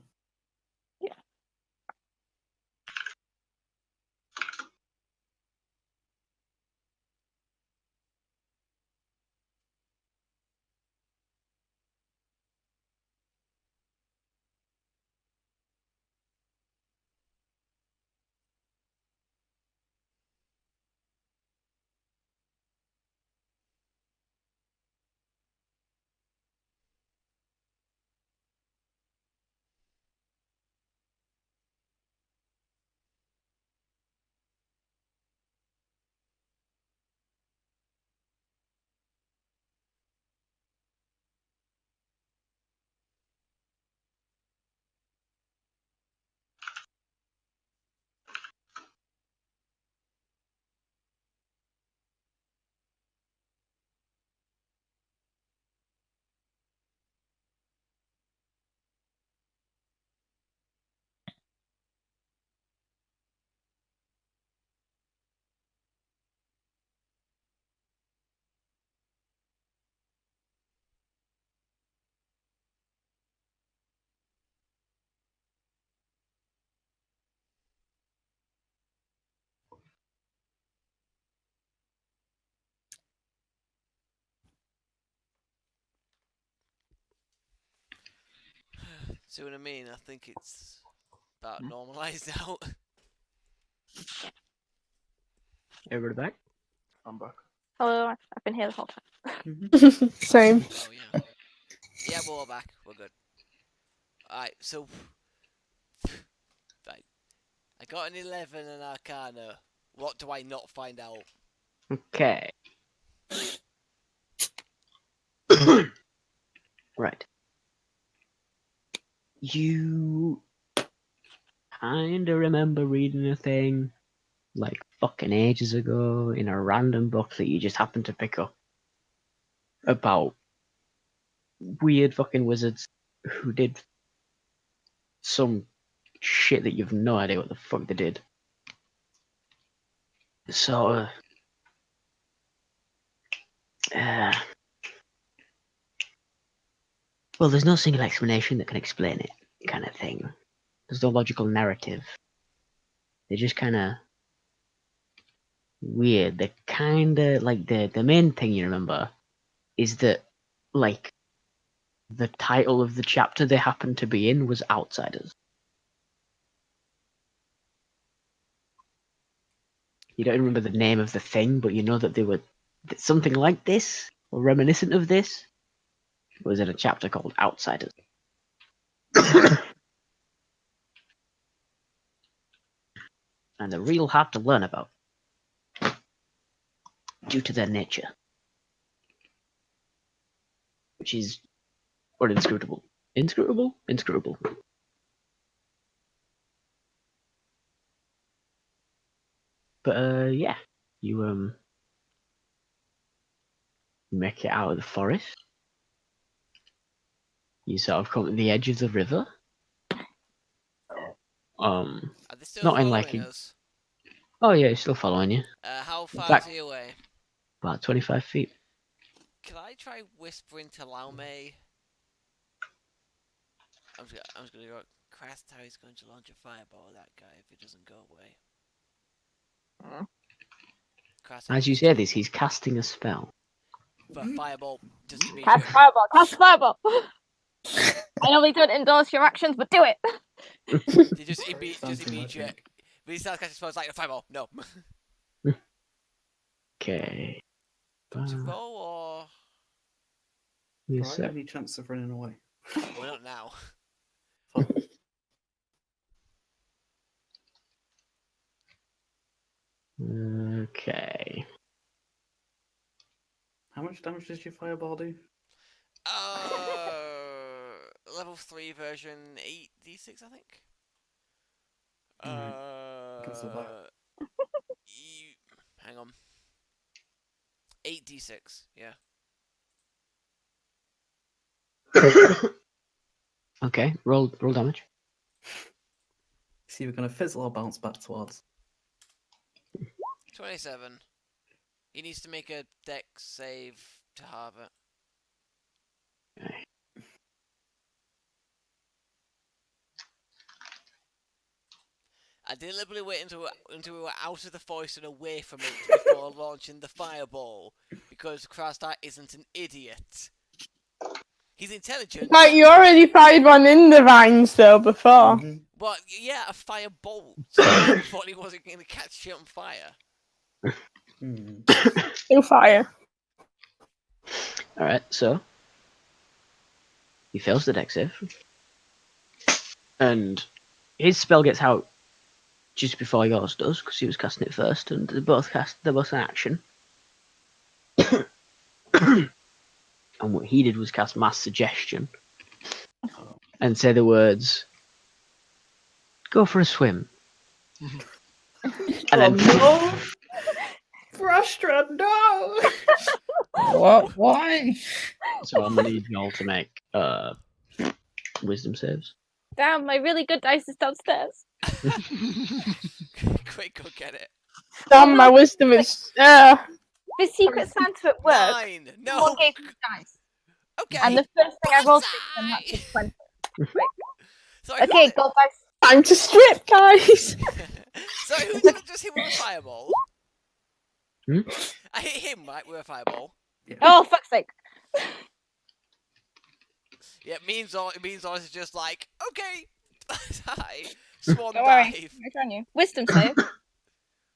see what I mean. I think it's about normalized out. Everybody back? I'm back. Hello, I've been here the whole time. Same. Oh yeah. Yeah, we're all back. We're good. Alright, so right. I got an 11 in Arcana. What do I not find out? Okay. Right. You kinda remember reading a thing like fucking ages ago in a random book that you just happened to pick up about weird fucking wizards who did some shit that you've no idea what the fuck they did. So, well, there's no single explanation that can explain it, kind of thing. There's no logical narrative. They're just kind of weird. They're kind of like the main thing you remember is that, like, the title of the chapter they happened to be in was Outsiders. You don't remember the name of the thing, but you know that they were something like this or reminiscent of this was in a chapter called Outsiders. And they're real hard to learn about due to their nature, which is inscrutable. Inscrutable? Inscrutable. But yeah, you make it out of the forest. You sort of come to the edge of the river. Are they still Not in following like us? oh yeah, it's still following you. How far fact- is he away? About 25 feet. Can I try whispering to Laume? I'm just gonna go. Christ, how he's going to launch a fireball at that guy if he doesn't go away. Christ, As you say this, he's casting a spell. but fireball just to be Cast sure. fireball, cast fireball! I normally don't endorse your actions, but do it! They just immediate. When he starts casting spells like a fireball, no. Okay. To roll or Right, any chance of running away? well, not now. Okay. How much damage does your fireball do? Level 3 version 8d6, I think. Can survive. Hang on. 8d6, yeah. Okay, roll damage. See, we're gonna fizzle or bounce back towards. 27. He needs to make a dex save to have it. Okay. I deliberately wait until we were out of the forest and away from it before launching the fireball, because Krastar isn't an idiot. He's intelligent. Like, you already fired one in the vines, though, before. Mhm. But, yeah, a firebolt. I thought he wasn't going to catch shit on fire. Still fire. Alright, so he fails the dex save. And his spell gets out just before yours does, because he was casting it first, and they're both in action. And what he did was cast Mass Suggestion and say the words, "Go for a swim." And then no! Frustra, no! What? Why? so I'm gonna need you all to make wisdom saves. Damn, my really good dice is downstairs. Quick, go get it. Damn, my wisdom is. The secret Santa at work. 9! No! Someone gave me dice. Okay! And the first thing I rolled and that's a 20. Sorry, Okay, gold dice. Time to strip, guys! Sorry, who did it just hit with a fireball? Hmm? I hit him, right, with a fireball. Oh, fuck's sake. Yeah, it means all is just like, okay, hi, swan Don't worry. dive. Right on you. Wisdom save.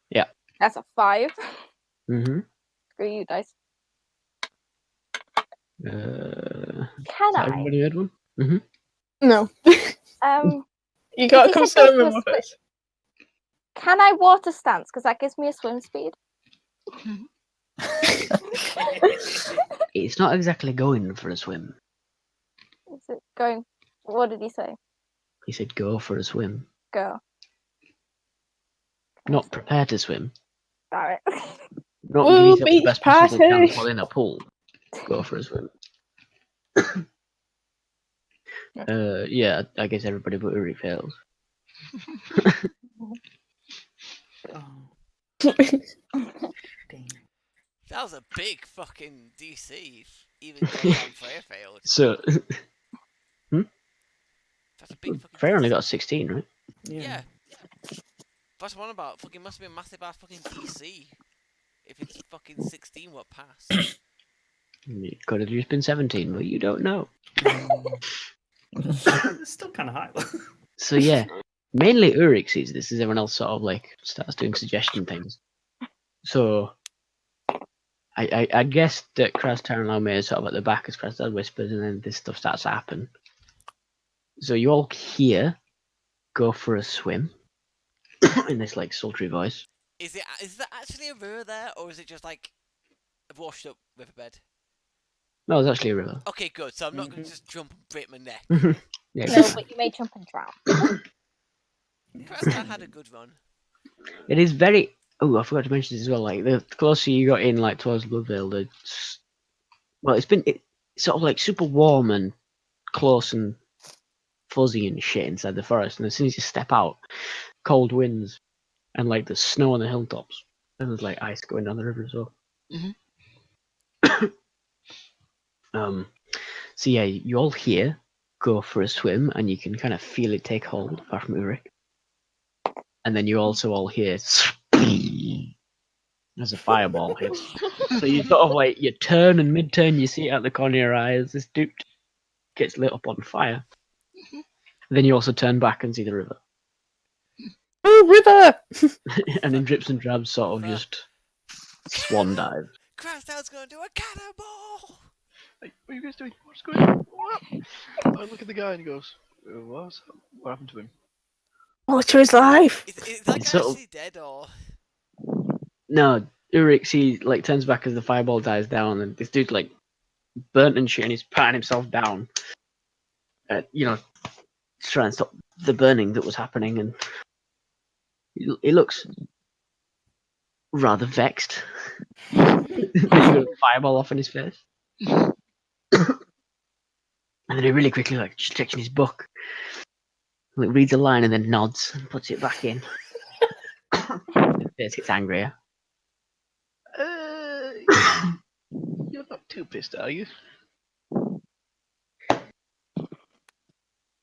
Yeah. That's a 5. Mm-hmm. Screw you, dice. Can Can I? everybody had one? No. You If gotta you come said swim go with for a us. Can I water stance? Because that gives me a swim speed. It's not exactly going for a swim. Is it going? What did he say? He said, "Go for a swim." Go. Not prepare to swim. Alright. Not Ooh, give yourself the beach best possible party. chance while in a pool. Go for a swim. Yeah, I guess everybody but Uri fails. That was a big fucking DC. Even Goldman Freya failed. So, That's a big fucking Freya only DC. got 16, right? Yeah. That's one about fucking must be a massive ass fucking DC. If it's fucking 16 what passed. It could have just been 17, but you don't know. It's still kind of high. So yeah, mainly Urich sees this as everyone else sort of like starts doing suggestion things. So I guess that Krastar and Laomir is sort of at the back as Krastar whispers, and then this stuff starts to happen. So you all hear, "Go for a swim," in this like sultry voice. Is there actually a river there, or is it just like a washed up riverbed? No, it's actually a river. Okay, good. So I'm not going to just jump and break my neck. Yeah. No, but you may jump and drown. Krastar had a good run. It is very. Oh, I forgot to mention this as well. Like the closer you got in, like towards Bloodvale, it's been sort of like super warm and close and fuzzy and shit inside the forest. And as soon as you step out, cold winds and like the snow on the hilltops, and there's like ice going down the river as well. So yeah, you all hear, "Go for a swim," and you can kind of feel it take hold, apart from Urich. And then you also all hear as a fireball hits. So you sort of like, you turn, and mid-turn you see it out the corner of your eye as this dude gets lit up on fire. Then you also turn back and see the river. Oh, river! And in drips and drabs sort of just swan dive. Krastar's going to do a cannonball! Hey, what are you guys doing? What's going on? What? I look at the guy and he goes, what happened to him? Water is life. Is that guy So- actually dead, or...? No, Urix, he like turns back as the fireball dies down, and this dude like burnt and shit, and he's patting himself down. You know, to try and stop the burning that was happening, and he looks rather vexed that you got a fireball off in his face. And then he really quickly like just checks in his book, like reads a line and then nods and puts it back in. His face gets angrier. You're not too pissed, are you?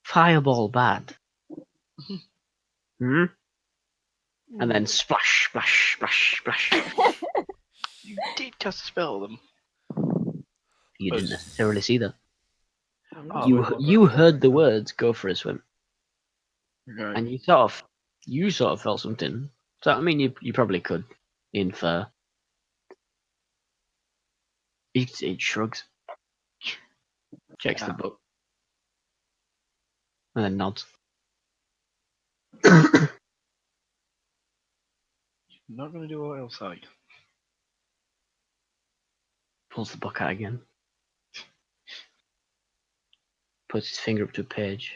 Fireball bad. Hmm? And then splash, splash, splash, splash. You did cast a spell on them. You didn't necessarily see that. Oh, You heard the words "go for a swim," right. and you sort of felt something. So I mean, you probably could infer. It shrugs, checks the book, and then nods. I'm not going to do what else, are you? Pulls the book out again. Puts his finger up to a page.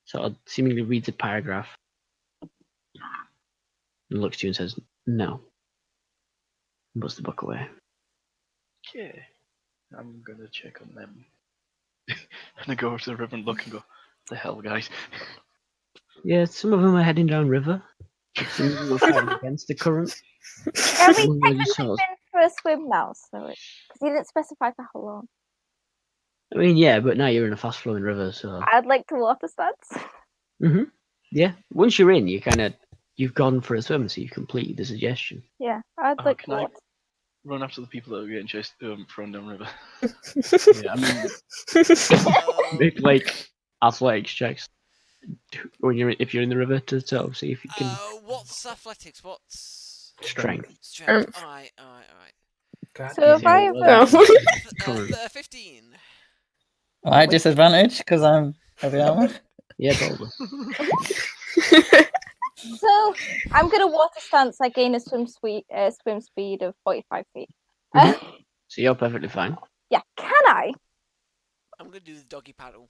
Sort of seemingly reads a paragraph. And looks to you and says, "No." And puts the book away. Okay. I'm going to check on them. And I go over to the river and look and go, the hell, guys? Yeah, some of them are heading down river. Some of them are fighting against the current. Are we Some of them are technically just sort of- been for a swim now? So, because you didn't specify for how long. I mean, yeah, but now you're in a fast-flowing river, so. I'd like to water stance. Yeah. Once you're in, you've gone for a swim, so you've completed the suggestion. Yeah, I'd Oh, like to can I water. run after the people that are getting chased, thrown down river? Yeah, I mean, make like athletics checks if you're in the river to sort of see if you can What's athletics? What's strength. strength? Alright. So if I have well, Uh, 15. My disadvantage because I'm heavy armor. Yeah, probably. So I'm gonna water stance. I gain a swim speed of 45 feet. So you're perfectly fine. Yeah, can I? I'm gonna do the doggy paddle.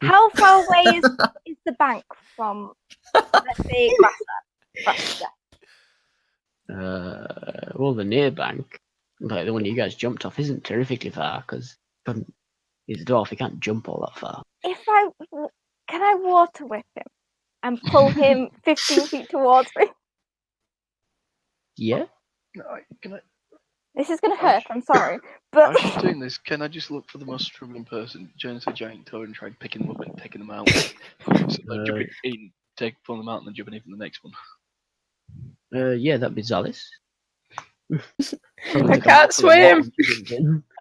How far away is the bank from, let's say, grassland? Well, the near bank, like the one you guys jumped off, isn't terrifically far because he's a dwarf. He can't jump all that far. Can I water whip him and pull him 15 feet towards me? Yeah. No, can I? This is gonna hurt. I'm sorry, but As she's doing this, can I just look for the most struggling person, turn into a giant toe, and try picking them up and taking them out? So, like, jumping in, pulling them out, and then jumping in for the next one. Yeah, that'd be Zalis. I can't swim.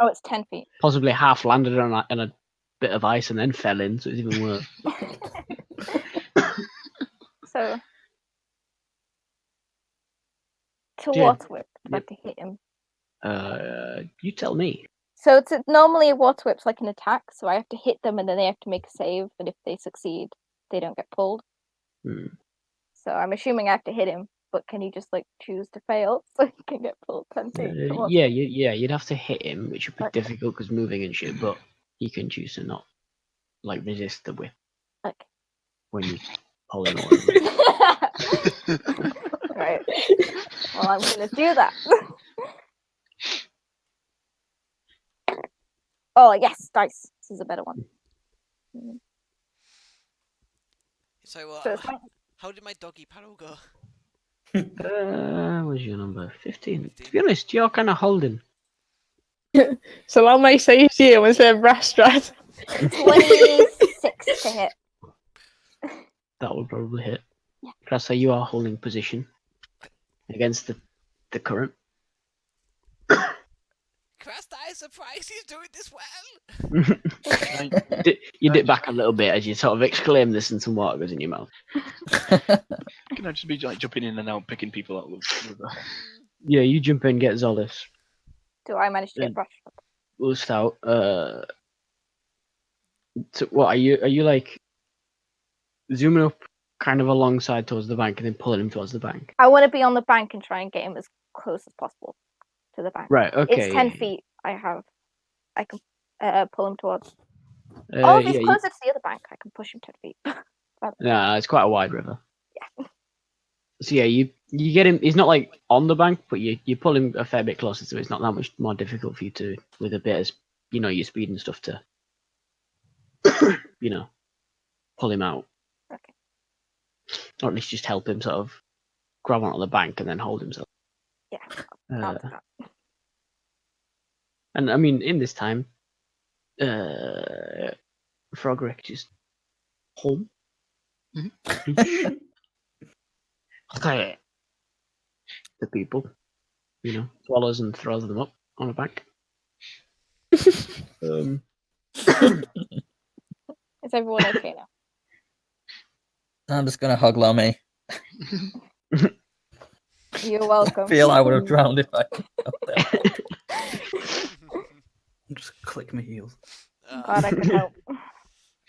oh, it's 10 feet. Possibly half landed on a bit of ice and then fell in, so it's even worse. So to Yeah. water whip, I'd like to hit him. You tell me. So it's normally a water whip's like an attack, so I have to hit them and then they have to make a save, and if they succeed, they don't get pulled. So I'm assuming I have to hit him, but can you just like choose to fail so he can get pulled 10 feet? Yeah, you'd have to hit him, which would be Okay. difficult because moving and shit, but you can choose to not like resist the whip Okay. when you pull him away. Right. Well, I'm gonna do that. Oh yes, dice. This is a better one. So, So it's how did my doggy paddle go? What's your number? 15. To be honest, you're kind of holding. So I'll make save to you instead of Rastrat. 26 to hit. That would probably hit. Can I say you are holding position against the current? Christ, I surprised he's doing this well. You dip back a little bit as you sort of exclaim this and some water goes in your mouth. Can I just be like jumping in and out, picking people out of the river? Yeah, you jump in, get Zolis. Do I manage to get brushed up? Bust out. So what are you like zooming up kind of alongside towards the bank and then pulling him towards the bank. I want to be on the bank and try and get him as close as possible to the bank. Right. Okay. It's 10 yeah, feet. I can pull him towards. yeah. If he's yeah, closer to the other bank, I can push him 10 feet. No, it's quite a wide river. Yeah. So yeah, you get him. He's not like on the bank, but you pull him a fair bit closer, so it's not that much more difficult for you to, with a bit of your speed and stuff to, pull him out. Okay. Or at least just help him sort of grab onto the bank and then hold himself. Yeah. I'll do that. And I mean, in this time, Frogrick just home. Okay. The people, swallows and throws them up on a bank. Is everyone okay now? I'm just gonna hug Lummy. You're welcome. I feel I would have drowned if I up there. Just click my heels. Glad I could help.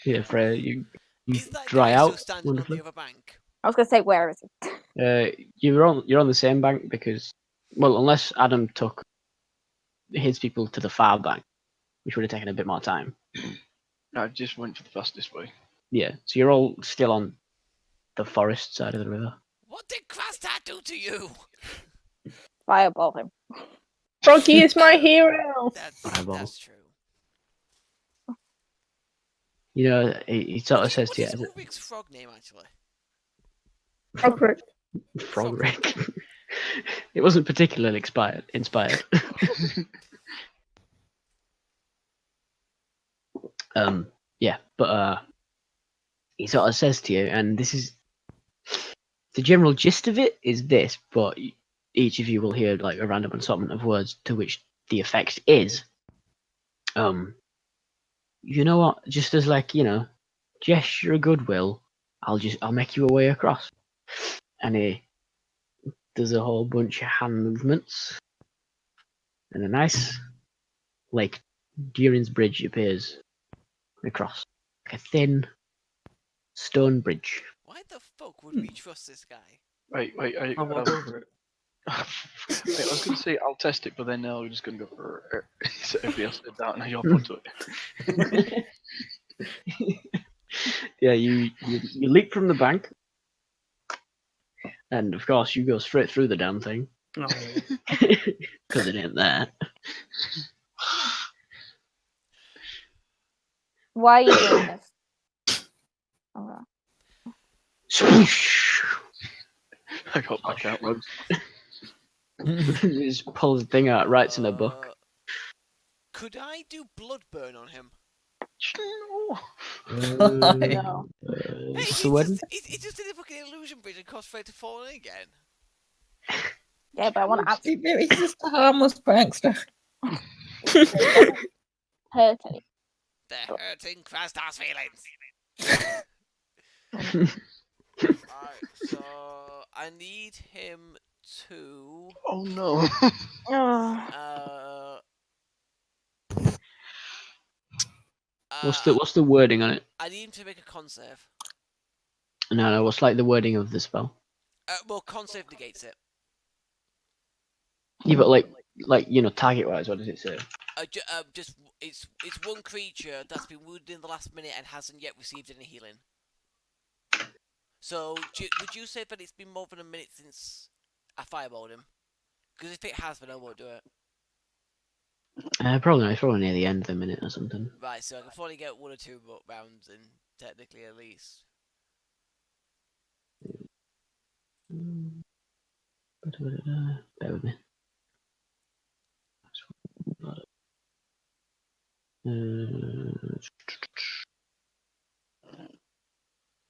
Yeah, Freya, you Is that dry guy still out. standing on Wonderfully. the other bank? I was gonna say, where is he? You're on the same bank because, well, unless Adam took his people to the far bank, which would have taken a bit more time. I just went for the fastest way. Yeah, so you're all still on the forest side of the river. What did Krastar do to you? Fireball him. Froggy is my hero. Fireball. That's true. He sort of says What's to you, his Ulrich's frog name actually? Frogrick. Frogrick. It wasn't particularly inspired. Yeah, but he sort of says to you, and this is the general gist of it is this, but each of you will hear like a random assortment of words to which the effect is, you know what? Just as like gesture of goodwill, I'll make you a way across, and he does a whole bunch of hand movements, and a nice like Durin's bridge appears across, like a thin stone bridge. Why the fuck would we trust this guy? Wait. I'll walk over it. Wait, I was going to say I'll test it, but then now we're just going to go. So everybody else did that, and you're onto it. Yeah, you leap from the bank, and of course you go straight through the damn thing Oh. because it ain't there. Why are you doing this? Oh, Swoosh! I got back out. Road. He just pulls the thing out, writes in a book. Could I do blood burn on him? no. What's the word? He just did a fucking illusion bridge and caused Fred to fall in again. Yeah, but I want to add He's just a harmless prankster. hurt any. They're hurting Krastar's feelings. Alright, so I need him to Oh no. What's the wording on it? I need him to make a con save. No. What's like the wording of the spell? Well, con save negates it. Yeah, but like target wise, what does it say? Just it's one creature that's been wounded in the last minute and hasn't yet received any healing. So would you say that it's been more than a minute since I fireballed him? Because if it has, then I won't do it. Probably not. It's probably near the end of the minute or something. Right, so I can probably get 1 or 2 rounds in, technically at least. Bear with me.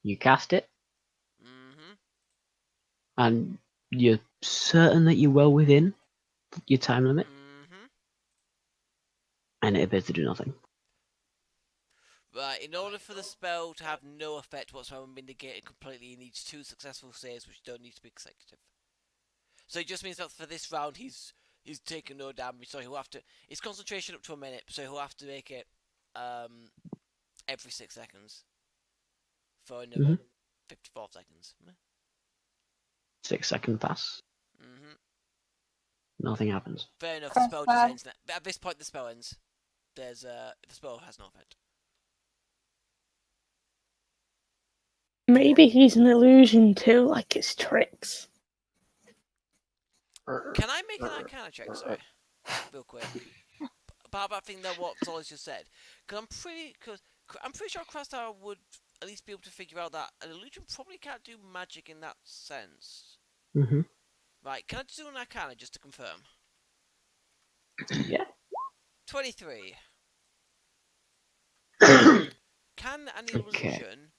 You cast it, and you're certain that you're well within your time limit, and it appears to do nothing. Right, in order for the spell to have no effect whatsoever and be negated completely, it needs 2 successful saves, which don't need to be consecutive. So it just means that for this round, he's taking no damage, so he'll have to... It's concentration up to a minute, so he'll have to make it every 6 seconds for another 54 seconds. 6 second pass. Mm-hmm. Nothing happens. Fair enough. The Press spell just Y. ends. At this point, the spell ends. The spell has no effect. Maybe he's an illusion too, like it's tricks. Can I make an Arcana check, sorry? Real quick. About that thing that what Zoll's just said. Because I'm pretty sure Krastar would at least be able to figure out that an illusion probably can't do magic in that sense. Mm-hmm. Right, can I just do an Arcana just to confirm? Yeah. 23. Can an Okay. illusion,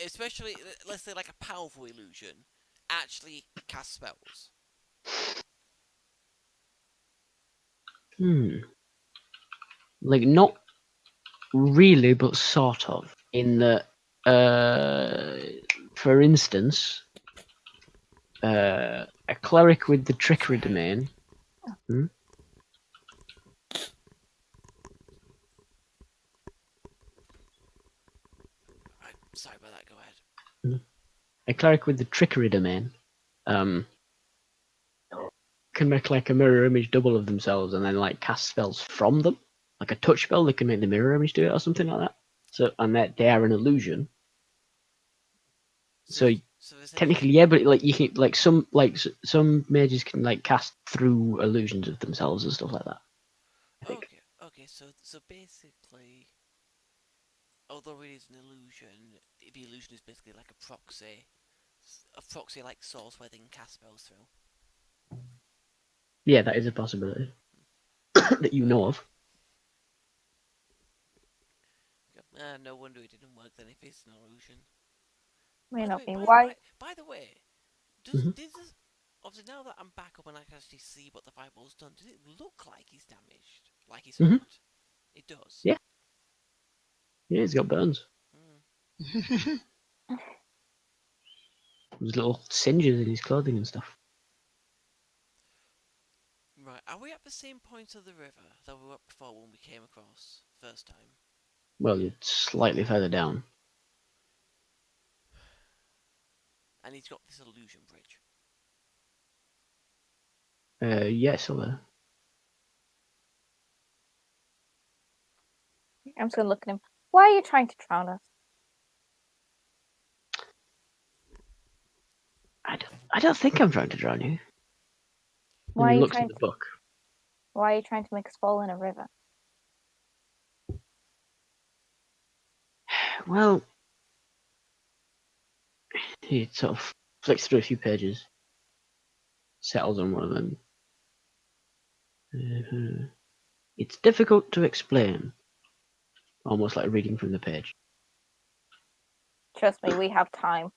especially, let's say like a powerful illusion, actually cast spells? Like, not really, but sort of. In that, for instance, a cleric with the trickery domain. Right, sorry about that, go ahead. A cleric with the trickery domain can make like a mirror image double of themselves and then like cast spells from them. Like a touch spell, they can make the mirror image do it or something like that. So, and that they are an illusion. So there's technically, yeah, but like you can some some mages can like cast through illusions of themselves and stuff like that. I think. Okay, so basically, although it is an illusion, the illusion is basically like a proxy like source where they can cast spells through. Yeah, that is a possibility that you know of. No wonder it didn't work then if it's an illusion. May not be. By, Why? by the way, Mhm. did this, obviously now that I'm back up and I can actually see what the fireball's done, does it look like he's damaged? Like he's Mhm. hurt? It does. Yeah. Yeah, he's got burns. There's little singes in his clothing and stuff. Right, are we at the same point of the river that we were at before when we came across first time? Well, you're slightly further down. And he's got this illusion bridge. Yes, over. I'm just gonna look at him. Why are you trying to drown us? I don't think I'm trying to drown you. Why And are he you looks trying at the to? book. Why are you trying to make us fall in a river? Well, he sort of flicks through a few pages, settles on one of them. It's difficult to explain. Almost like reading from the page. Trust me, we have time.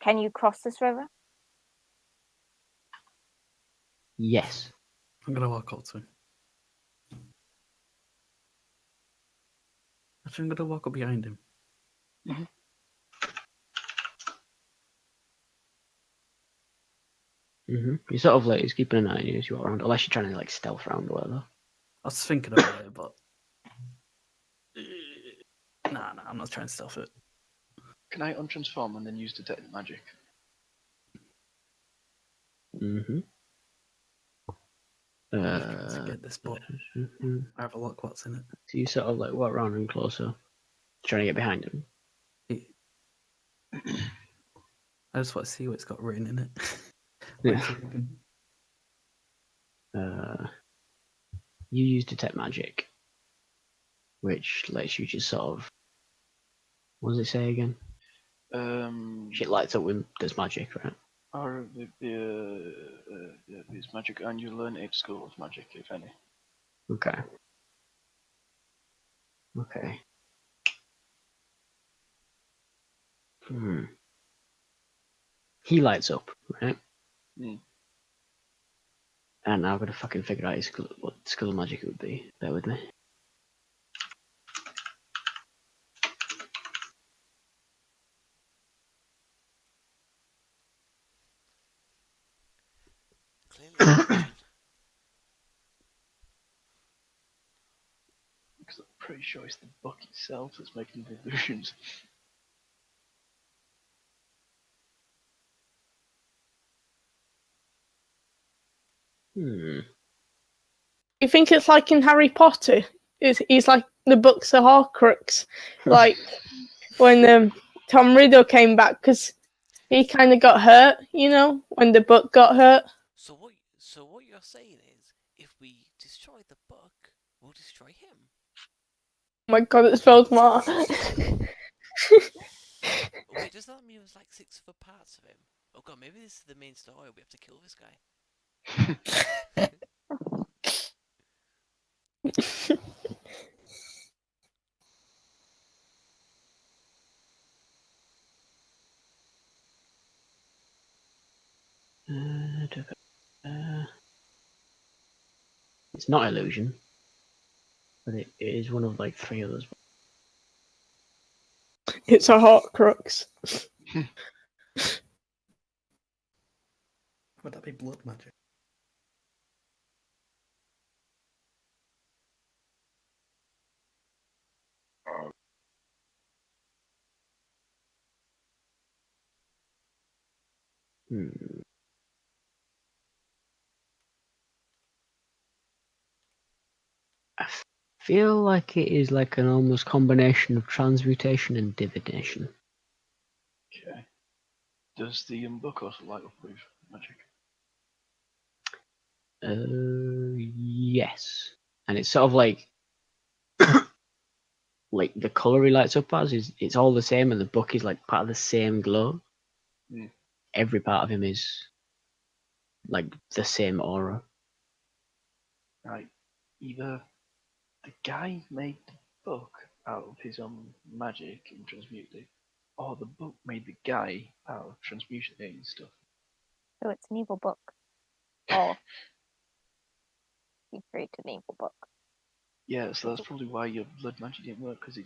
Can you cross this river? Yes. I'm gonna walk up to him. Actually, I'm gonna walk up behind him. He's sort of like he's keeping an eye on you as you walk around, unless you're trying to like stealth around or whatever. I was thinking about it, but nah, I'm not trying to stealth it. Can I untransform and then use detect magic? To get this book. I have a look what's in it. So you sort of like walk around and closer, trying to get behind him. I just want to see what's got written in it. You use detect magic, which lets you just sort of. What does it say again? Shit lights up when there's magic, right? Or it's magic, and you learn 8 skills of magic, if any. Okay. Okay. He lights up, right? And now I've got to fucking figure out what skill magic it would be. Bear with me. Clearly illusion. Because I'm pretty sure it's the book itself that's making the illusions. You think it's like in Harry Potter? He's like the book's a Horcrux, like when Tom Riddle came back because he kind of got hurt, when the book got hurt. So what you're saying is, if we destroy the book, we'll destroy him. Oh my god, it spelled more. Wait, does that mean there's like 6 other parts of him? Oh god, maybe this is the main story. We have to kill this guy. It's not illusion, but it is one of like 3 others. It's a Horcrux. Would that be blood magic? I feel like it is like an almost combination of transmutation and divination. Okay. Does the book also light up with magic? Yes, and it's sort of like like the color he lights up as is it's all the same, and the book is like part of the same glow. Every part of him is like the same aura. Right. Either the guy made the book out of his own magic and transmuted it, or the book made the guy out of transmuting stuff. So it's an evil book. Or he created an evil book. Yeah, so that's probably why your blood magic didn't work, because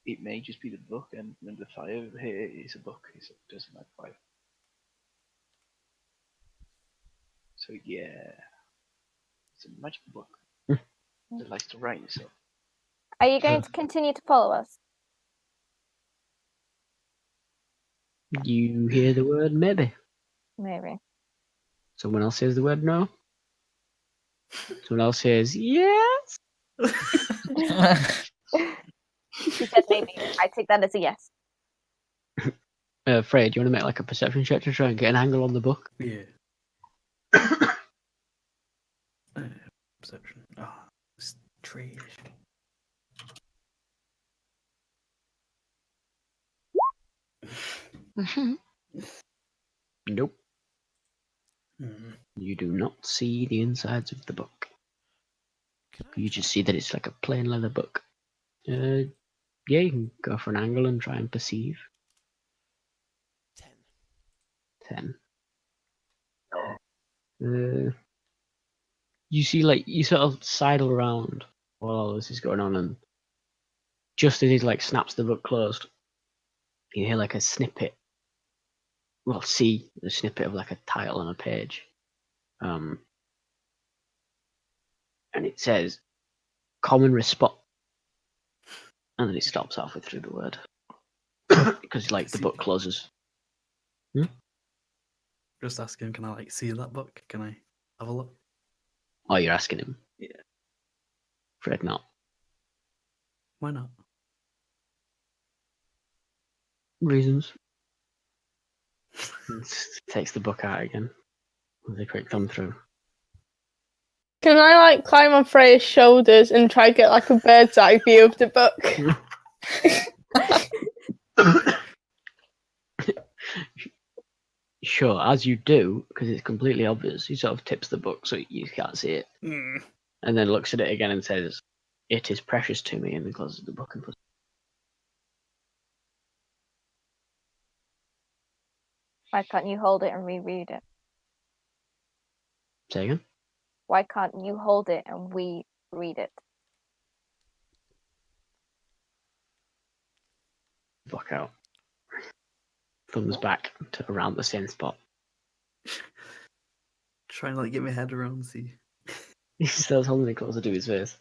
it may just be the book, and the fire here is a book, it doesn't like fire. So yeah, it's a magic book that likes to write itself. Are you going to continue to follow us? You hear the word maybe. Maybe. Someone else says the word no. Someone else says yes. She said maybe. I take that as a yes. Fred, do you want to make like a perception check to try and get an angle on the book? Yeah. Perception. Ah, it's trash. Nope. Hmm. You do not see the insides of the book. You just see that it's like a plain leather book. Yeah, you can go for an angle and try and perceive. 10. 10. You see, like, you sort of sidle around while all this is going on, and just as he like snaps the book closed, you hear like a snippet. Well, see the snippet of like a title on a page, and it says "common response," and then it stops halfway through the word because like the book closes. Just asking, can I like see that book? Can I have a look? Oh, you're asking him? Yeah. Fred, not. Why not? Reasons. Takes the book out again with a quick thumb through. Can I like climb on Freya's shoulders and try to get like a bird's eye view of the book? Sure, as you do, because it's completely obvious, he sort of tips the book so you can't see it, and then looks at it again and says, "It is precious to me," and then closes the book and puts. Why can't you hold it and reread it? Say again? Why can't you hold it and we read it? Book out. Thumbs back to around the same spot. Trying to like get my head around, see. He starts holding it closer to his face.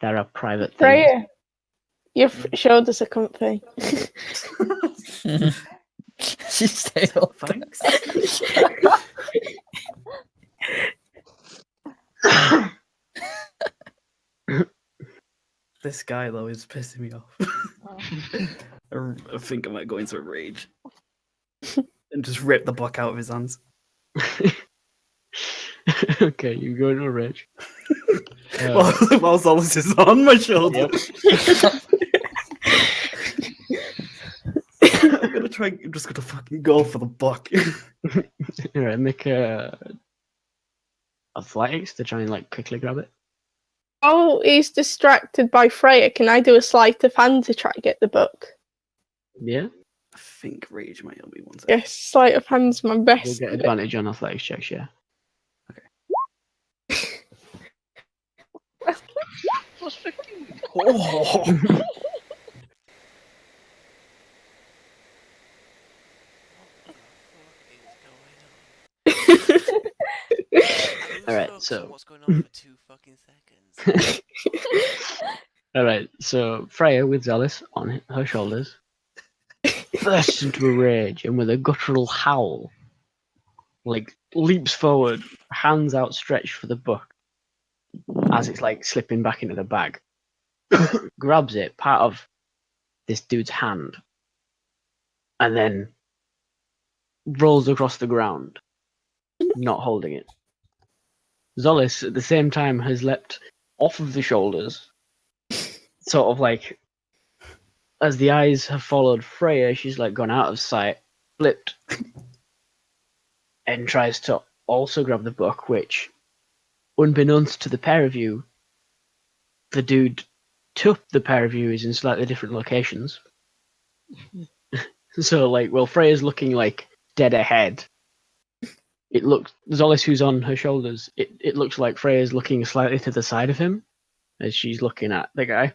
There are private things. Freya, your shoulders are comfy. She stayed up. Thanks. This guy though is pissing me off. I think I might go into a rage and just rip the book out of his hands. Okay, you go into a rage. While Solis is on my shoulder. I'm just gonna fucking go for the book. Alright, make a athletics to try and like quickly grab it. Oh, he's distracted by Freya. Can I do a sleight of hand to try to get the book? Yeah, I think rage might help me one second. Yes, sleight of hand's my you'll best. get advantage on athletics checks. Yeah. Plus 15. Oh. Alright, so what's going on for 2 fucking seconds? alright, so Freya with Zealous on her shoulders bursts into a rage and with a guttural howl, like leaps forward, hands outstretched for the book as it's like slipping back into the bag, grabs it, part of this dude's hand, and then rolls across the ground, not holding it. Zolis at the same time has leapt off of the shoulders, sort of like as the eyes have followed Freya, she's like gone out of sight, flipped, and tries to also grab the book, which, unbeknownst to the pair of you, the dude took the pair of you is in slightly different locations. So like, well, Freya's looking like dead ahead. It looks Zolis, who's on her shoulders, it looks like Freya's looking slightly to the side of him as she's looking at the guy.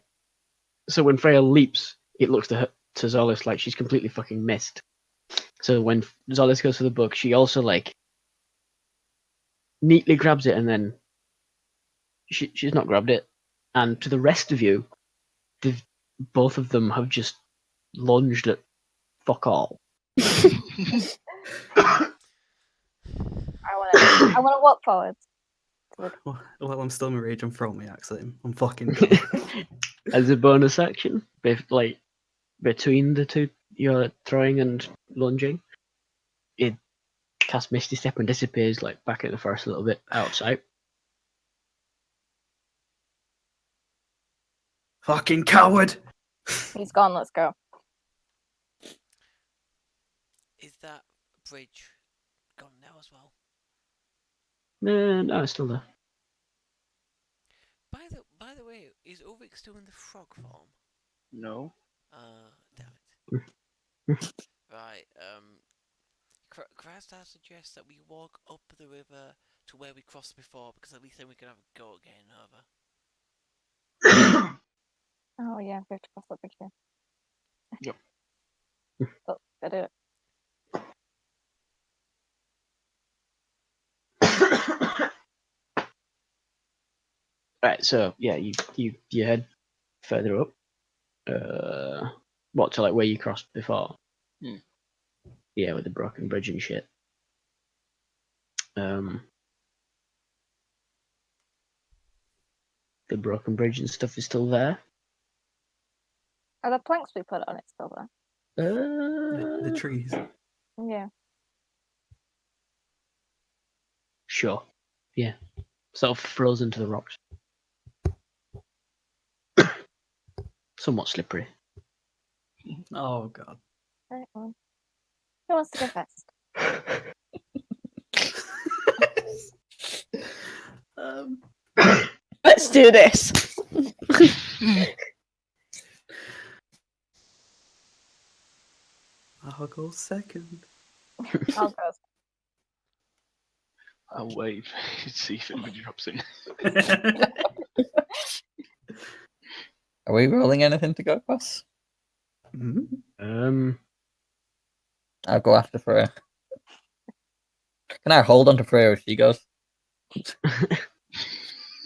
So when Freya leaps, it looks to Zolis like she's completely fucking missed. So when Zolis goes for the book, she also like neatly grabs it and then she's not grabbed it. And to the rest of you, both of them have just lunged at fuck all. I want to walk forwards. Well, I'm still in my rage. I'm throwing my axe at him. I'm fucking going. As a bonus action, like between the two, you're throwing and lunging. It casts Misty Step and disappears like back in the forest a little bit outside. Fucking coward! He's gone. Let's go. Is that bridge gone now as well? No, it's still there. By the way, is Ulrich still in the frog form? No. Damn it. Right, Krasdar suggests that we walk up the river to where we crossed before, because at least then we can have a go again over. Oh yeah, we have to cross that bridge here. Yep. Oh, I did it. Right, so yeah, you head further up. What to like where you crossed before? Yeah, with the broken bridge and shit. The broken bridge and stuff is still there. Are the planks we put on it still there? The trees. Yeah. Sure. Yeah. Sort of frozen to the rocks. Somewhat slippery. Oh god. Right, well. Who wants to go first? Let's do this. I'll go second. I'll go. I'll wave. See if anybody drops in. Are we rolling anything to go across? Mm-hmm. I'll go after Freya. Can I hold on to Freya as she goes?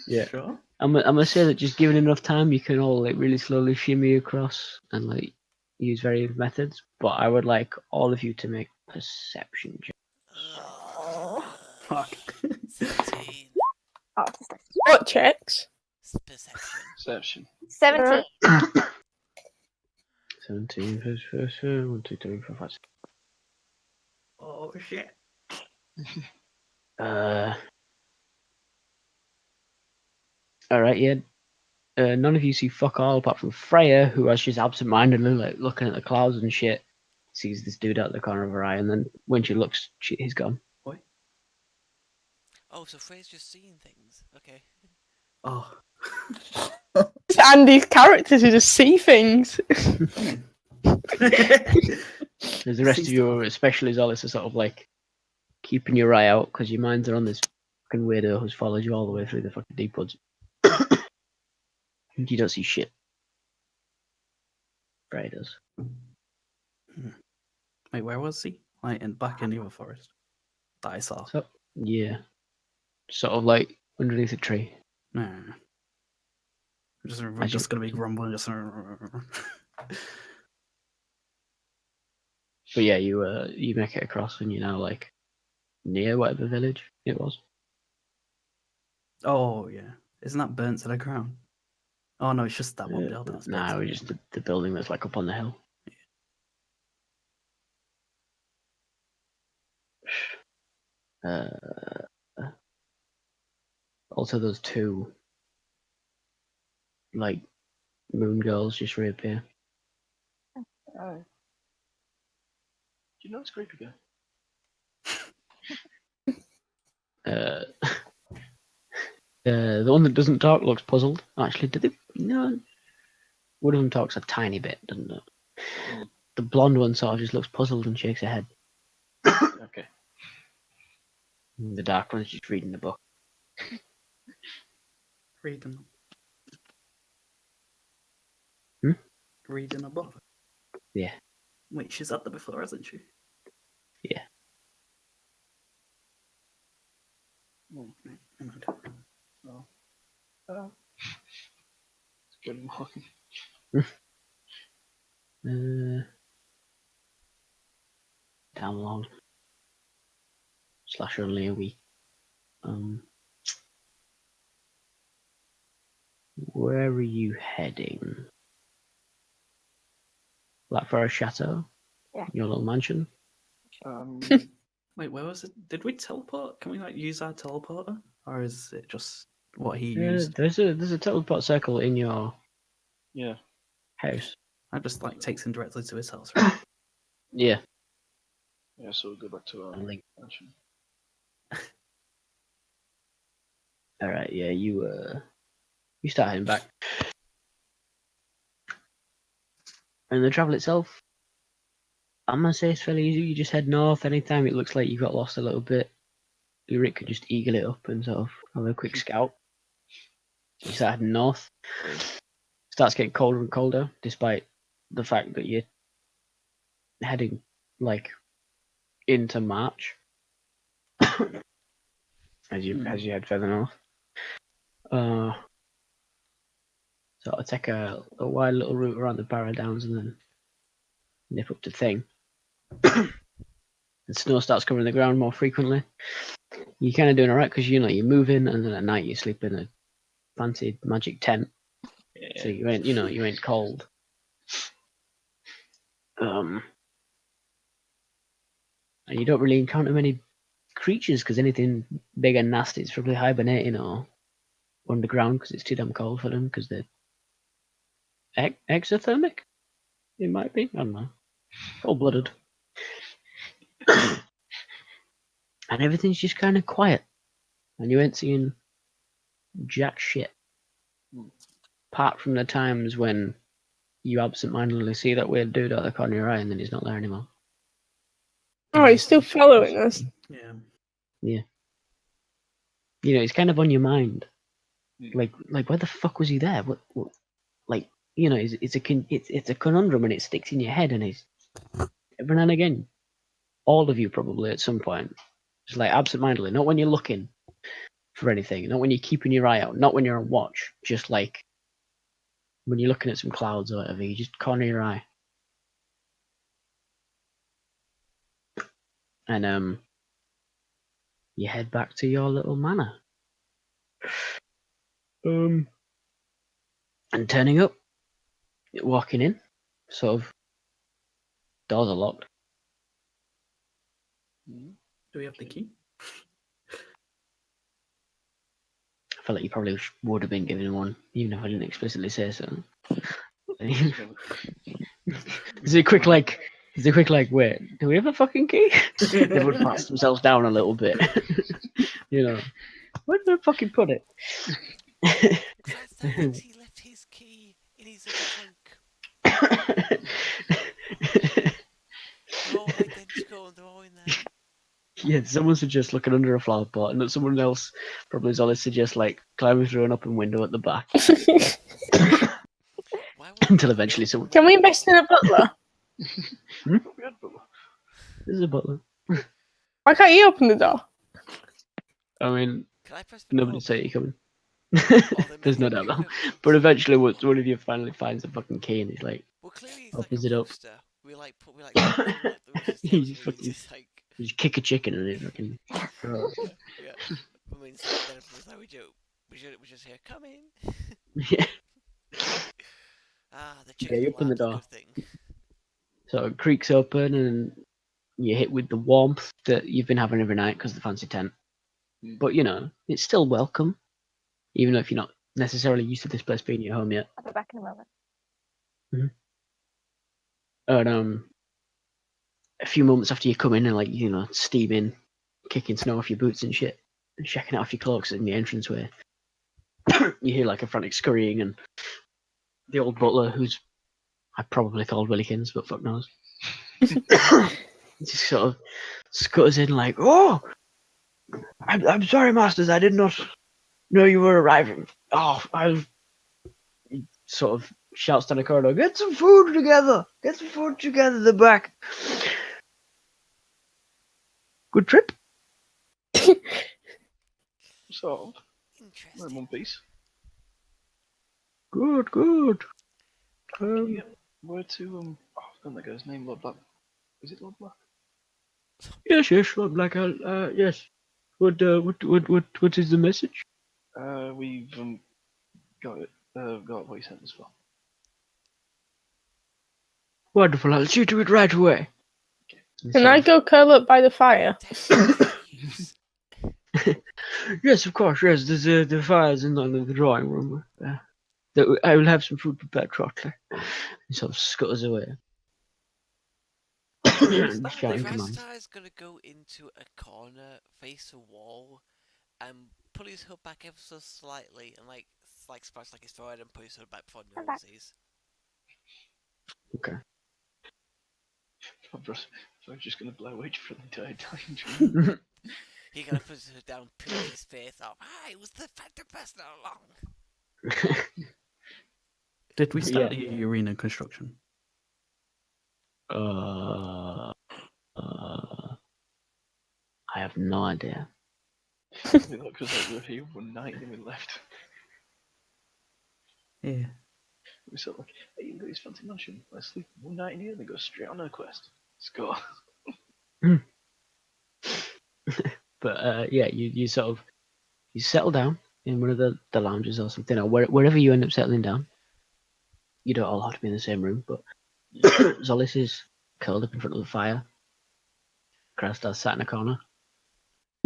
Yeah. Sure. I'm gonna say that just given enough time, you can all like really slowly shimmy across and like use various methods. But I would like all of you to make perception checks. Fuck. 17. Oh, What checks? Perception. Perception. 17. 17 first, 1, 2, 3, 4, 5, 6. Oh shit. All right, yeah. None of you see fuck all apart from Freya, who, as she's absent-mindedly like looking at the clouds and shit, sees this dude out the corner of her eye, and then when she looks, he's gone. Boy. Oh, so Freya's just seeing things. Okay. Oh. Andy's characters who just see things. There's the rest of you, especially Zolis, are sort of like keeping your eye out because your minds are on this fucking weirdo who's followed you all the way through the fucking deep woods. You don't see shit. Freya does. Wait, where was he? Like back in the other forest that I saw. So, yeah. Sort of like underneath a tree. No. We're just gonna be grumbling. Just. But yeah, you make it across and you're now like near whatever village it was. Oh yeah, isn't that burnt to the ground? Oh no, it's just that one building. That's burnt to No, the just ground. the building that's like up on the hill. Also, those two like moon girls just reappear. Hi. Do you know it's creepy guy? The one that doesn't talk looks puzzled. Actually, did they? No. One of them talks a tiny bit, doesn't it? The blonde one sort of just looks puzzled and shakes her head. Okay. The dark one's just reading the book. Reading. Hmm? Reading a book. Yeah. Wait, she's had that before, hasn't she? Yeah. Oh, right. Oh. It's good morning. Down long. / only a week. Where are you heading? Blackfriars Chateau? Yeah. Your little mansion? Wait, where was it? Did we teleport? Can we like use our teleporter, or is it just what he Yeah, used? there's a teleport circle in your Yeah. house. That just like takes him directly to his house, right? Yeah. Yeah, so we'll go back to our Link. mansion. Alright, yeah, you start heading back. And the travel itself, I'm gonna say it's fairly easy. You just head north. Anytime it looks like you got lost a little bit, Rick could just eagle it up and sort of have a quick scout. You start heading north. Starts getting colder and colder, despite the fact that you're heading like into March as you head further north. Sort of take a wide little route around the Barrow Downs and then nip up to Thing. The snow starts covering the ground more frequently. You're kind of doing alright because you're moving, and then at night you sleep in a fancy magic tent, so you ain't cold. And you don't really encounter many creatures because anything big and nasty is probably hibernating or underground because it's too damn cold for them because they're exothermic. It might be. I don't know. Cold-blooded. And everything's just kind of quiet. And you ain't seeing jack shit. Apart from the times when you absent-mindedly see that weird dude out the corner of your eye and then he's not there anymore. Oh, he's still following us. Yeah. Yeah. It's kind of on your mind. Like where the fuck was he there? What like, it's a conundrum and it sticks in your head and it's every now and again, all of you probably at some point Just like absentmindedly, not when you're looking for anything, not when you're keeping your eye out, not when you're on watch. Just like when you're looking at some clouds or whatever, you just corner your eye. And you head back to your little manor. And turning up, walking in, sort of doors are locked. Do we have the key? I feel like you probably would have been given one, even if I didn't explicitly say so. Is it quick like, wait, do we have a fucking key? They would pass themselves down a little bit. You know, where did I fucking put it? Krasta thinks he left his key in his other trunk. They're all identical and they're all in there. Yeah, someone suggests looking under a flower pot, and someone else probably always suggests like climbing through an open window at the back. Why would Until they eventually open someone- Can we window? invest in a butler? We had butler. This is a butler. Why can't you open the door? I mean, Can I press the nobody button? say you coming. Or they There's make no it doubt. equivalent? But eventually, once one of you finally finds a fucking key, and he's like, Well, clearly it's like opens a it up. rooster. We like put the rooster's You tail just so it's fucking- just like you just kick a chicken and it fucking. yeah. I mean, so then it's like we just hear come in. Yeah. Ah, the Yeah, chicken you open the alarm's a door. good thing. So it creaks open, and you hit with the warmth that you've been having every night because of the fancy tent. But you know, it's still welcome, even though if you're not necessarily used to this place being your home yet. I'll be back in a moment. And a few moments after you come in and like steaming, kicking snow off your boots and shit, and checking out off your cloaks in the entranceway, you hear like a frantic scurrying, and the old butler, who's I probably called Willykins, but fuck knows, just sort of scutters in like, "Oh, I'm sorry, masters, I did not know you were arriving. Oh, he sort of shouts down the corridor, get some food together, the back. Good trip." Sort of. I'm in Interesting. one piece. Good. Yeah. Where to oh, I don't know the guy's name. Lord Black. Is it Lord Black? Yes, Lord Black. Yes. What is the message? We've got it. Got what he sent us for. Wonderful. I'll see to it right away. Can I go curl up by the fire? Thieves. Yes, of course. Yes, there's the fire's in the drawing room. I will have some food prepared shortly. He sort of scutters away. Shouting commands. Krasta is gonna go into a corner, face a wall, and pull his hood back ever so slightly, and like splash like his forehead and put his hood back before no I'm one back. sees. Okay. So I'm just gonna blow H for the entire time. He gonna put his hood down, peel his face off. Hi, it was the phantom person all along. Did we start the arena construction? I have no idea. Because we were here one night and then we left. Yeah. We sort of like, hey, you got this fancy mansion. Let's sleep one night in here and then go straight on our quest. Let's go. But yeah, you sort of you settle down in one of the lounges or something, or wherever you end up settling down. You don't all have to be in the same room, but Zolis is curled up in front of the fire. Krastar's sat in a corner.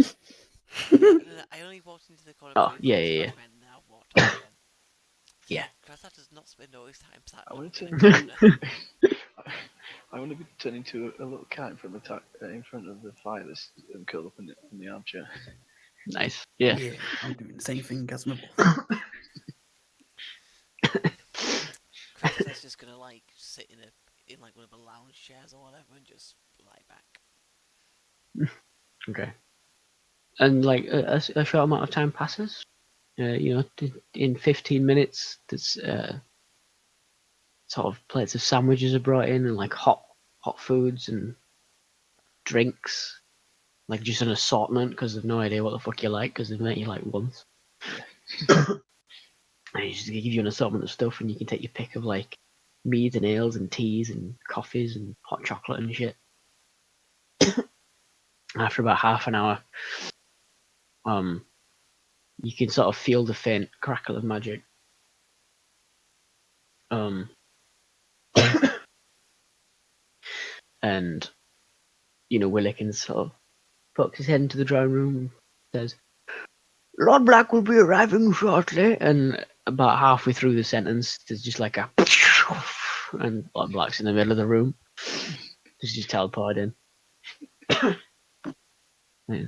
I only walked into the corner. Oh, yeah. And now walked out again. Yeah. Krasta does not spend all his time sat I want to in a turn corner. I want to be turned into a little cat in front of the fire that's curled up in the armchair. Nice. Yeah. I'm doing the same thing as my Krasta's just gonna like sit in like one of the lounge chairs or whatever and just lie back. Okay. And like a short amount of time passes. In 15 minutes, there's sort of plates of sandwiches are brought in, and like hot foods and drinks. like just an assortment because they've no idea what the fuck you like because they've met you like once. And they just give you an assortment of stuff, and you can take your pick of like meads and ales and teas and coffees and hot chocolate and shit. After about half an hour, you can sort of feel the faint crackle of magic. And Willikins sort of pokes his head into the drawing room and says, "Lord Black will be arriving shortly." And about halfway through the sentence, there's just like a and Lord Black's in the middle of the room. Just teleported in. Yeah.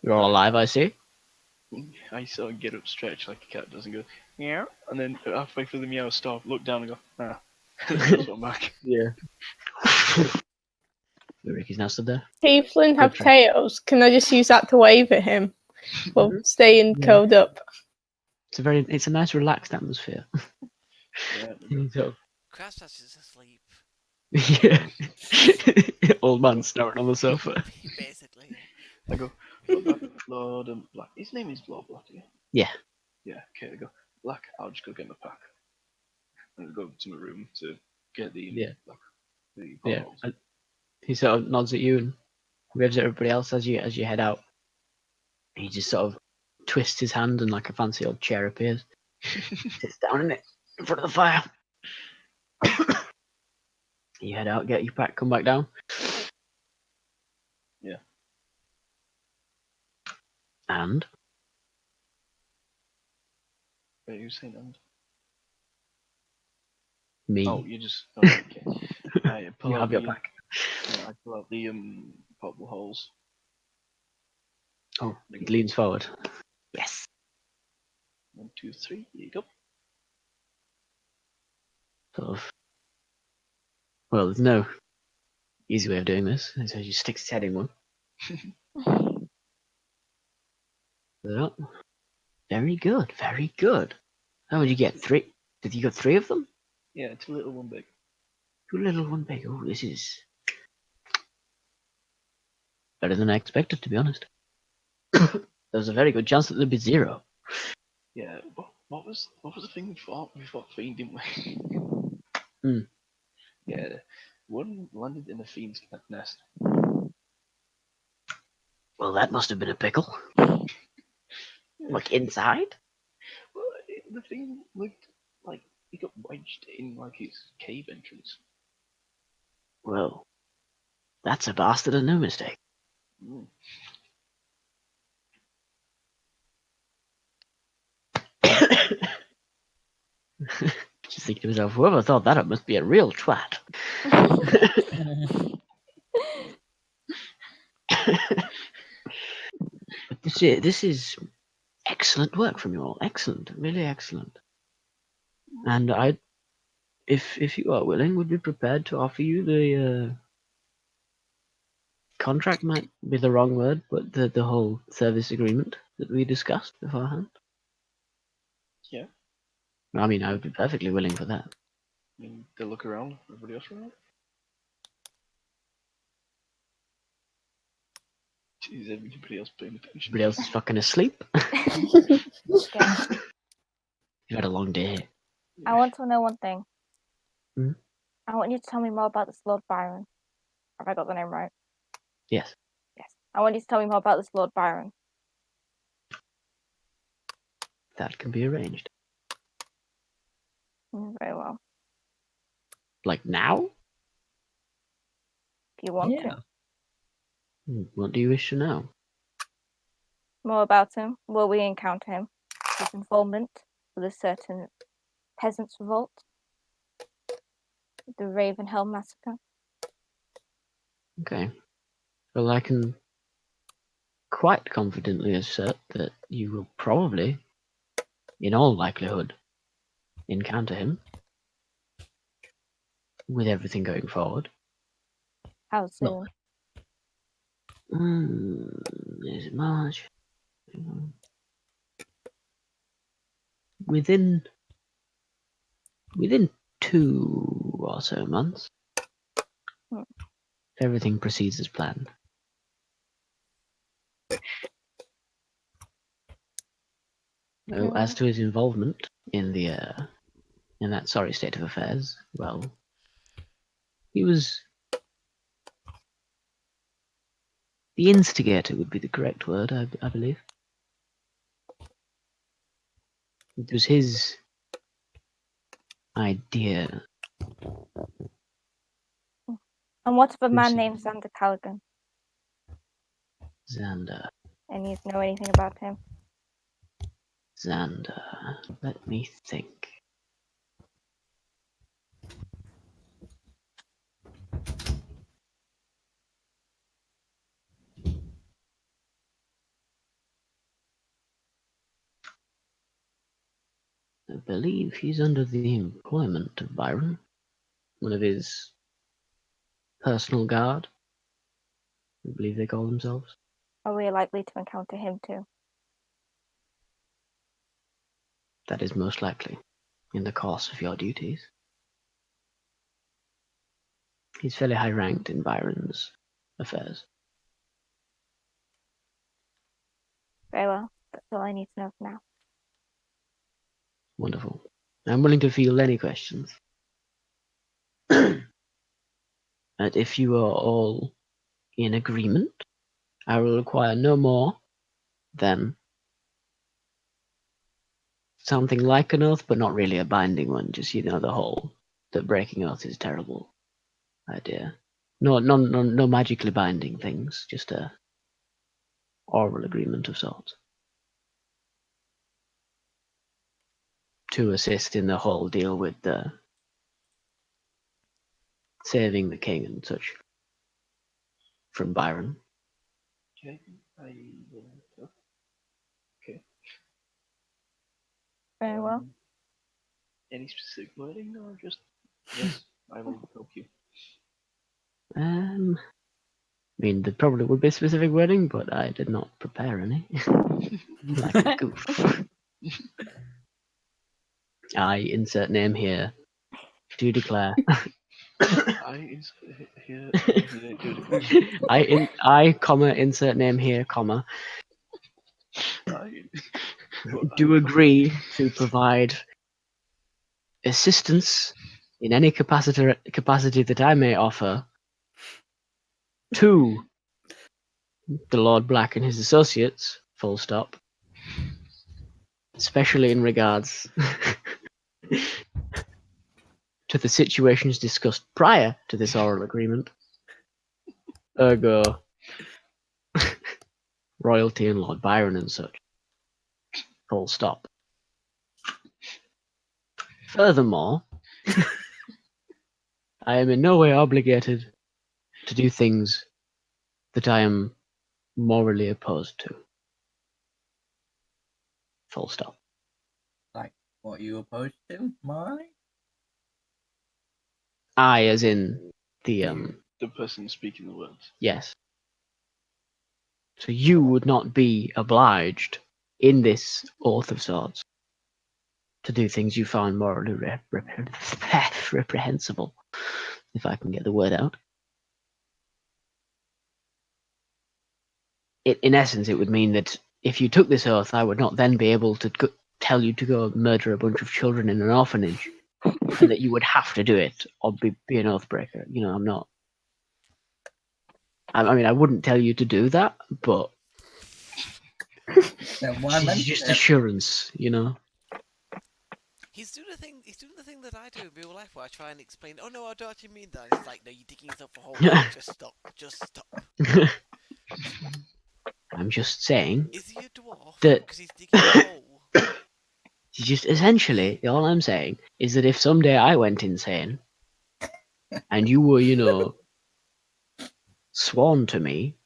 You're all alive, I see. I sort of get up, stretch like a cat does, and go meow, and then halfway through the meow, stop, look down, and go ah. That's what I'm back. Yeah. Ricky's now stood there. Tiefling have Okay. tails. Can I just use that to wave at him? Or staying Yeah. curled up? It's a nice relaxed atmosphere. Yeah. Crabsatch is asleep. Yeah. Old man snoring on the sofa. Basically. I go, Lord Black. His name is Lord Black, yeah? Yeah. Yeah, okay, I go, Black, I'll just go get my pack. And I go to my room to get the the Yeah. bottles. And he sort of nods at you and waves at everybody else as you head out. He just sort of twists his hand and like a fancy old chair appears. Sits down in it in front of the fire. You head out, get your pack, come back down. Yeah. And Wait, who's saying and? me. Oh, you just okay. I pull You out have your the, pack. Yeah, I pull out the portable holes. Oh, he leans forward. Yes. 1, 2, 3. Here you go. Sort of. Well, there's no easy way of doing this. So he just sticks his head in one. Yeah. Very good. Very good. How would you get 3? Did you get 3 of them? Yeah, 2 little, 1 big. 2 little, 1 big. Oh, this is better than I expected, to be honest. There's a very good chance that there'd be 0. Yeah. What was the thing we fought? We fought Fiend, didn't we? Yeah. One landed in a Fiend's nest. Well, that must have been a pickle. Like inside? Well, the thing looked like he got wedged in like his cave entrance. Well, that's a bastard and no mistake. Mm. Just thinking to myself, whoever thought that up must be a real twat. But this is excellent work from you all. Excellent, really excellent. And if you are willing, would be prepared to offer you the contract. Might be the wrong word, but the whole service agreement that we discussed beforehand. Yeah. I mean, I would be perfectly willing for that. I mean, they look around. Everybody else around? Is everybody else paying attention? Everybody else is fucking asleep. Okay. You've had a long day. I want to know one thing. Hmm? I want you to tell me more about this Lord Byron. Have I got the name right? Yes. Yes. I want you to tell me more about this Lord Byron. That can be arranged. Very well. Like now? If you want Yeah. to. What do you wish to know? More about him. Will we encounter him? His informant with a certain peasants' revolt? The Ravenhelm massacre? Okay. Well, I can quite confidently assert that you will probably, in all likelihood, encounter him with everything going forward. How soon? Is it March? Within 2 or so months, if everything proceeds as planned. Well, as to his involvement in that sorry state of affairs, well, he was the instigator would be the correct word, I believe. It was his idea. And what of a man Lucy. named Xander Callaghan? Xander. And you know anything about him? Xander. Let me think. I believe he's under the employment of Byron, one of his personal guard. I believe they call themselves. Are we likely to encounter him too? That is most likely in the course of your duties. He's fairly high ranked in Byron's affairs. Very well. That's all I need to know for now. Wonderful. I'm willing to field any questions. And if you are all in agreement, I will require no more than something like an oath, but not really a binding one. Just, that breaking oath is a terrible idea. No magically binding things, just a oral agreement of sorts. To assist in the whole deal with the saving the king and such from Byron. Okay, I will. Okay. Very well. Any specific wording or just yes, I will help you. I mean, there probably would be specific wording, but I did not prepare any. Like a goof. I insert name here. Do declare. I insert here, do declare. I comma insert name here comma I do agree to provide assistance in any capacity that I may offer to the Lord Black and his associates, full stop, especially in regards to the situations discussed prior to this oral agreement, ergo royalty and Lord Byron and such, full stop. Furthermore, I am in no way obligated to do things that I am morally opposed to. Full stop. Like what you opposed to, morally? I, as in the The person speaking the words. yes. So you would not be obliged in this oath of sorts to do things you find morally reprehensible, if I can get the word out. In essence, it would mean that if you took this oath, I would not then be able to tell you to go murder a bunch of children in an orphanage, and that you would have to do it or be an oath breaker. I'm not. I mean, I wouldn't tell you to do that, but it's just assurance, He's doing the thing. He's doing the thing that I do in real life, where I try and explain. Oh no, I don't actually mean that. And it's like, no, you're digging yourself a hole. Just stop. Just stop. I'm just saying. Is he a dwarf? That because he's digging a hole. just essentially all I'm saying is that if someday I went insane, and you were, sworn to me,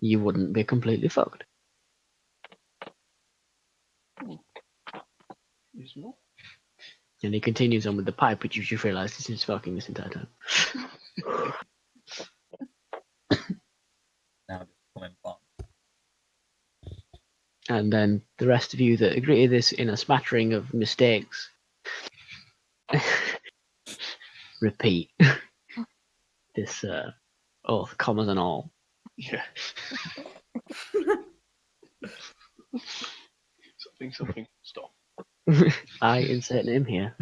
you wouldn't be completely fucked. Reasonable. And he continues on with the pipe, which you should realise he's been smoking this entire time. Now just coming back. And then the rest of you that agree to this in a smattering of mistakes repeat this oath, commas and all. Yeah. Something. Stop. I insert name here.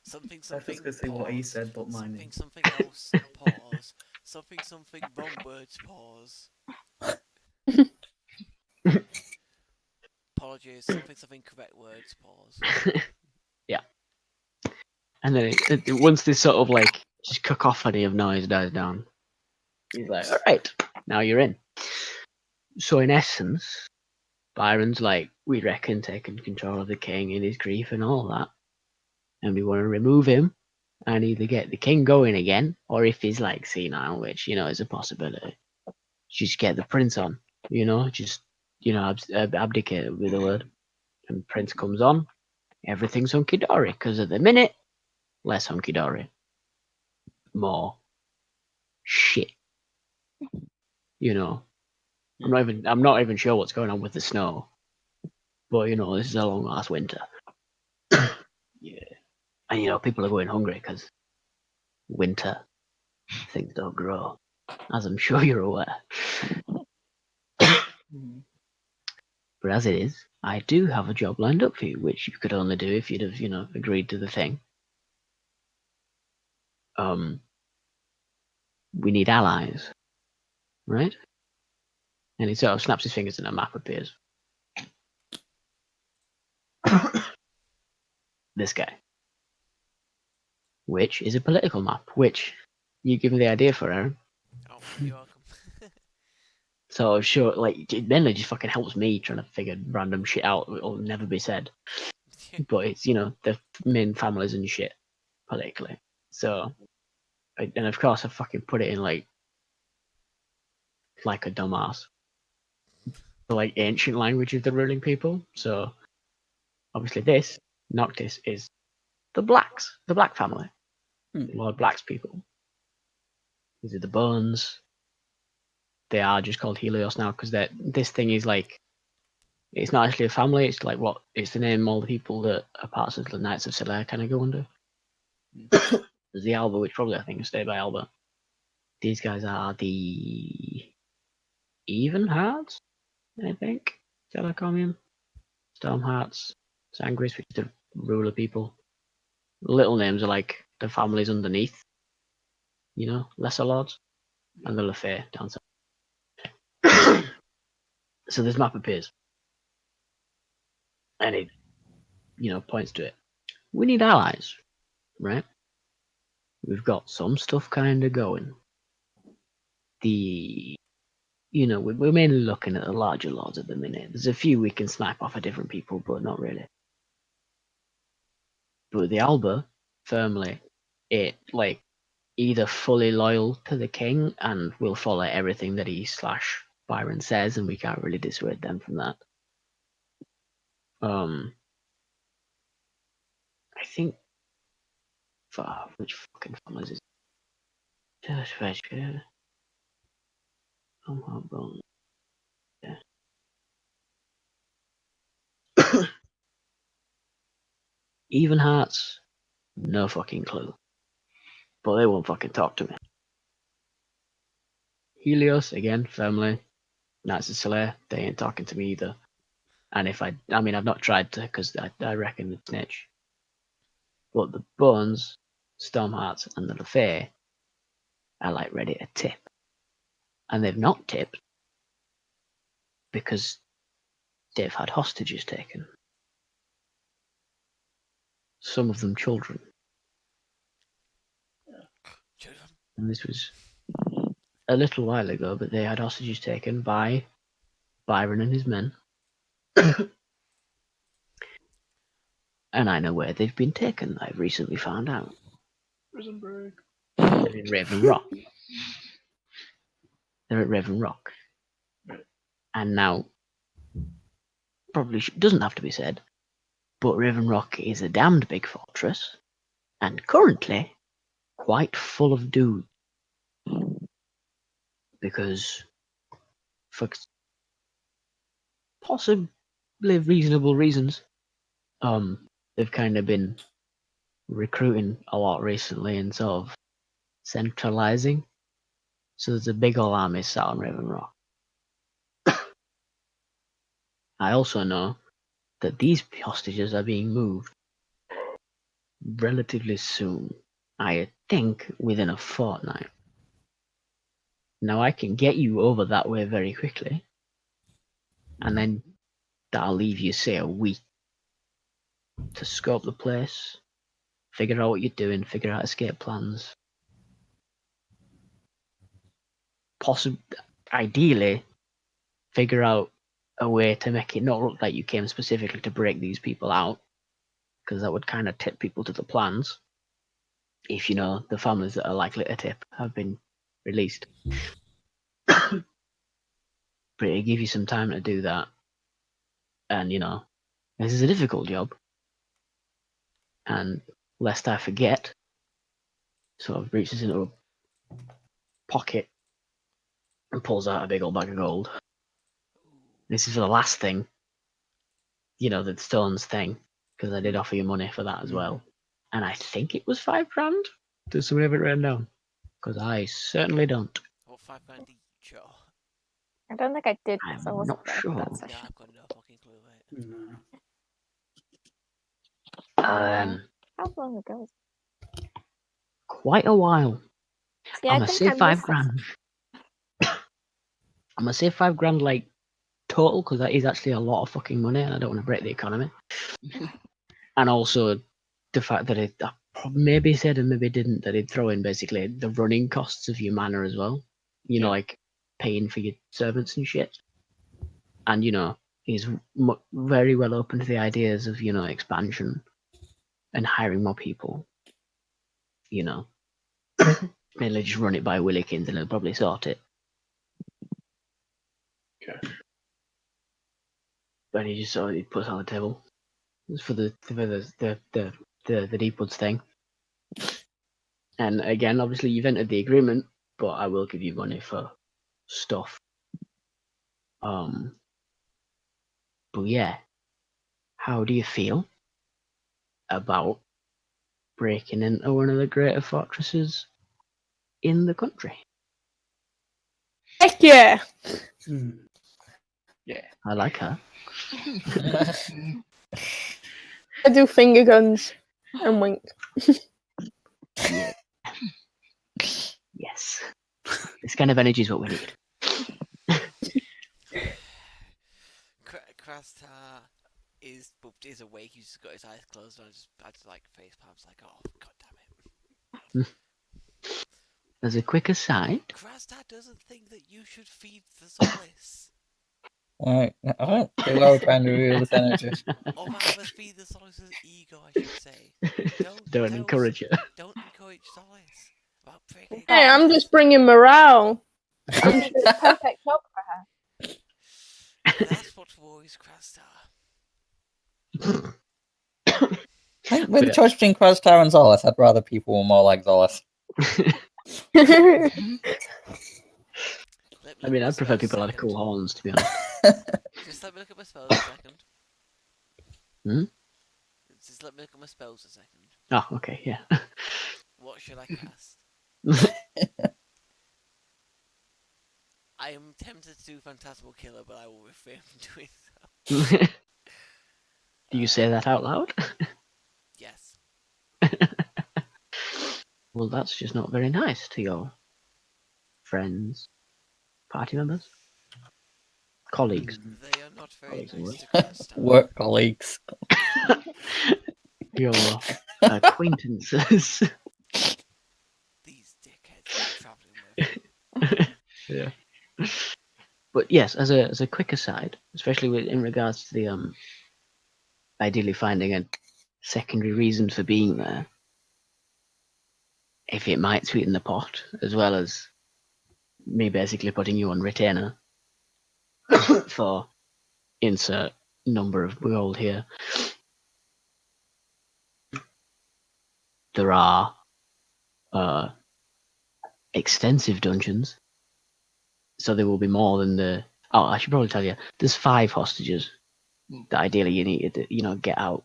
Something I was just gonna say what he pause. said, but my name. Something else pause. Something wrong words pause. Apologies. Something correct words pause. Yeah. And then once this sort of like just cacophony of noise dies down, he's like, "All right, now you're in." So in essence, Byron's like, "We reckon taking control of the king in his grief and all that, and we want to remove him and either get the king going again, or if he's like senile, which is a possibility, just get the prince on. Just abdicate with the word, and prince comes on, everything's hunky dory. Because at the minute, less hunky dory, more shit. I'm not even sure what's going on with the snow, but this is a long last winter. Yeah. And people are going hungry because winter things don't grow, as I'm sure you're aware. But as it is, I do have a job lined up for you, which you could only do if you'd have, agreed to the thing. We need allies, right? And he sort of snaps his fingers and a map appears. This guy. Which is a political map, which you give me the idea for, Aaron. Oh, you're welcome. So sure, like, it mainly just fucking helps me trying to figure random shit out that'll never be said. But it's, the main families and shit, politically. So, and of course I fucking put it in like a dumbass. The like ancient language of the ruling people. So, obviously this, Noctis, is the blacks, the black family. Lord Black's people. These are the Bones. They are just called Helios now because this thing is like, it's not actually a family. It's like it's the name all the people that are parts of the Knights of Selaire kind of go under. There's the Alba, which probably I think is stayed by Alba. These guys are the Even Hearts, I think. Telecomium, Storm Hearts, Sangris, which is the ruler people. Little names are like the families underneath. Lesser lords, and the Lefay down south. So this map appears, and it, points to it. We need allies, right? We've got some stuff kind of going. We're mainly looking at the larger lords at the minute. There's a few we can snipe off of different people, but not really. But the Alba, firmly, it like either fully loyal to the king and will follow everything that he / Byron says, and we can't really dissuade them from that. I think which fucking families is it? Yeah. Even Hearts, no fucking clue. But they won't fucking talk to me. Helios, again, firmly. Knights of Solaire, they ain't talking to me either. And if I've not tried to, because I reckon it's snitch. But the Bones, Stormhearts, and the Lefay are like ready to tip. And they've not tipped because they've had hostages taken. Some of them children. And this was a little while ago, but they had hostages taken by Byron and his men. And I know where they've been taken, I've recently found out. Prison break. They're in Raven Rock. They're at Raven Rock. And now, probably doesn't have to be said, but Raven Rock is a damned big fortress, and currently quite full of dudes. Because, for possibly reasonable reasons, they've kind of been recruiting a lot recently and sort of centralizing. So there's a big old army sat on Raven Rock. I also know that these hostages are being moved relatively soon. I think within a fortnight. Now I can get you over that way very quickly, and then that'll leave you, say, a week to scope the place, figure out what you're doing, figure out escape plans. Ideally, figure out a way to make it not look like you came specifically to break these people out, because that would kind of tip people to the plans. If you know the families that are likely to tip have been released. But it'll give you some time to do that. And, this is a difficult job. And lest I forget, sort of reaches into a pocket and pulls out a big old bag of gold. This is for the last thing, the stones thing, because I did offer you money for that as well. And I think it was $5,000. Does someone have it written down? Because I certainly don't. What, $5 each? Or... I don't think I did. I'm So I wasn't not there for that sure. session. Yeah, I've got no fucking clue, mate. How long ago? Quite a while. See, I'm I gonna think say I missed that. $5,000. I'm gonna say $5,000 like total, because that is actually a lot of fucking money, and I don't want to break the economy. And also the fact that it maybe said and maybe didn't that it'd throw in basically the running costs of your manor as well. Like paying for your servants and shit. And he's very well open to the ideas of expansion and hiring more people. Mainly just run it by Willikins and he'll probably sort it. Okay. But he just he puts it on the table. It's for the Deepwoods thing. And again, obviously you've entered the agreement, but I will give you money for stuff. But yeah, how do you feel about breaking into one of the greater fortresses in the country? Heck yeah. Yeah. I like her. I do finger guns and wink. Yeah. Yes. This kind of energy is what we need. Krastar is awake. He's just got his eyes closed, and I just like face palms, like, oh god damn it. As a quick aside, Krastar doesn't think that you should feed the Solace. Right, I don't do well trying to reveal this energy. Or rather, feed the Solace's ego, I should say. don't encourage it. Don't encourage Solace about breaking. Hey, I'm just bringing morale. This is the perfect job for her. That's what worries Krastar. I think with the choice between Krastar and Zolas, I'd rather people were more like Zolas. I mean, I'd prefer people had cool horns, to be honest. Just let me look at my spells a second. Just let me look at my spells a second. Oh, okay, yeah. What should I cast? I am tempted to do Phantasmal Killer, but I will refrain from doing so. Do you say that out loud? Yes. Well, that's just not very nice to your friends, party members, colleagues. They are not very Colleagues nice at to Krastar. Work colleagues. Your acquaintances. These dickheads traveling with. Yeah. But yes, as a quick aside, especially in regards to the ideally finding a secondary reason for being there, if it might sweeten the pot, as well as me basically putting you on retainer for insert number of gold here. There are extensive dungeons, so there will be more than the. Oh, I should probably tell you, there's 5 hostages that ideally you need to, get out.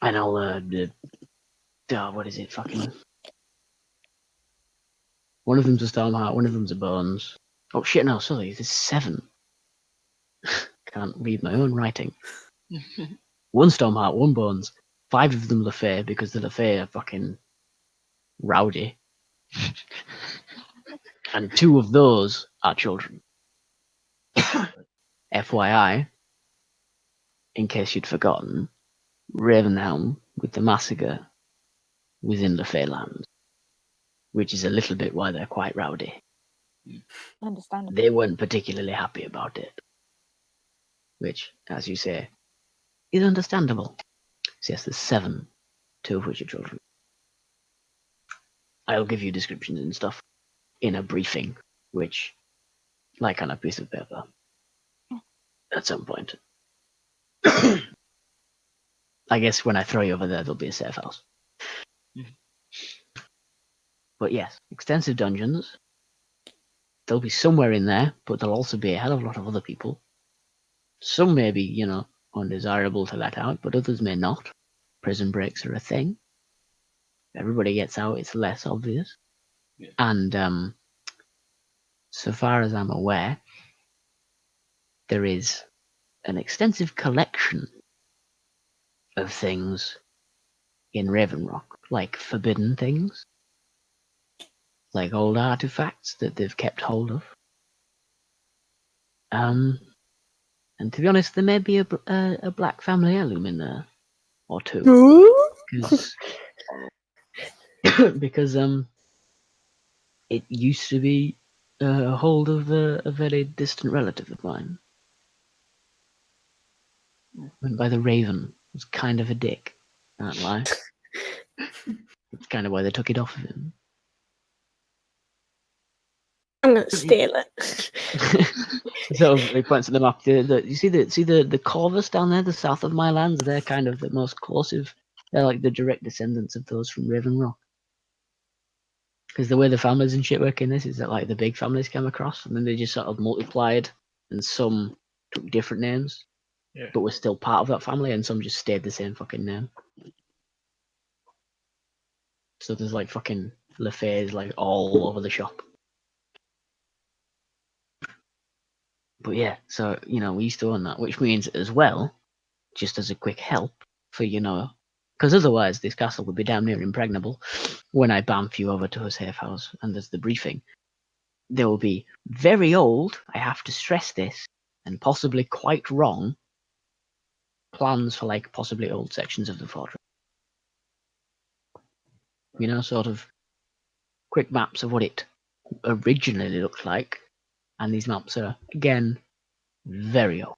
And all what is it? Fucking. One of them's a Stormheart, one of them's a Bones. Oh shit! No, sorry, there's 7. Can't read my own writing. 1 Stormheart, 1 Bones, 5 of them LaFay because the LaFay are fucking rowdy. And 2 of those are children. FYI, in case you'd forgotten, Ravenhelm with the massacre was in LaFay land, which is a little bit why they're quite rowdy. Understandable. They weren't particularly happy about it, which, as you say, is understandable. So yes, there's 7, 2 of which are children. I'll give you descriptions and stuff in a briefing, which, like on a piece of paper, at some point. I guess when I throw you over there, there'll be a safe house. But yes, extensive dungeons. They'll be somewhere in there, but there'll also be a hell of a lot of other people. Some may be, undesirable to let out, but others may not. Prison breaks are a thing. If everybody gets out, it's less obvious. Yeah. And so far as I'm aware, there is an extensive collection of things in Ravenrock, like forbidden things, like old artifacts that they've kept hold of. And to be honest, there may be a black family heirloom in there, or 2, because it used to be a hold of a very distant relative of mine. Went by the Raven. Was kind of a dick. Can't lie. That's kind of why they took it off of him. I'm gonna steal it. So he points at the map. You see the Corvus down there, the south of my lands. They're kind of the most closive. They're like the direct descendants of those from Ravenrock. Because the way the families and shit work in this is that like the big families came across and then they just sort of multiplied, and some took different names, but were still part of that family, and some just stayed the same fucking name. So there's like fucking LaFays like all over the shop. But yeah, so we used to own that, which means as well, just as a quick help for because otherwise this castle would be damn near impregnable. When I bamf you over to a safe house and there's the briefing, there will be very old, I have to stress this, and possibly quite wrong plans for like possibly old sections of the fortress. Sort of quick maps of what it originally looked like, and these maps are again very old.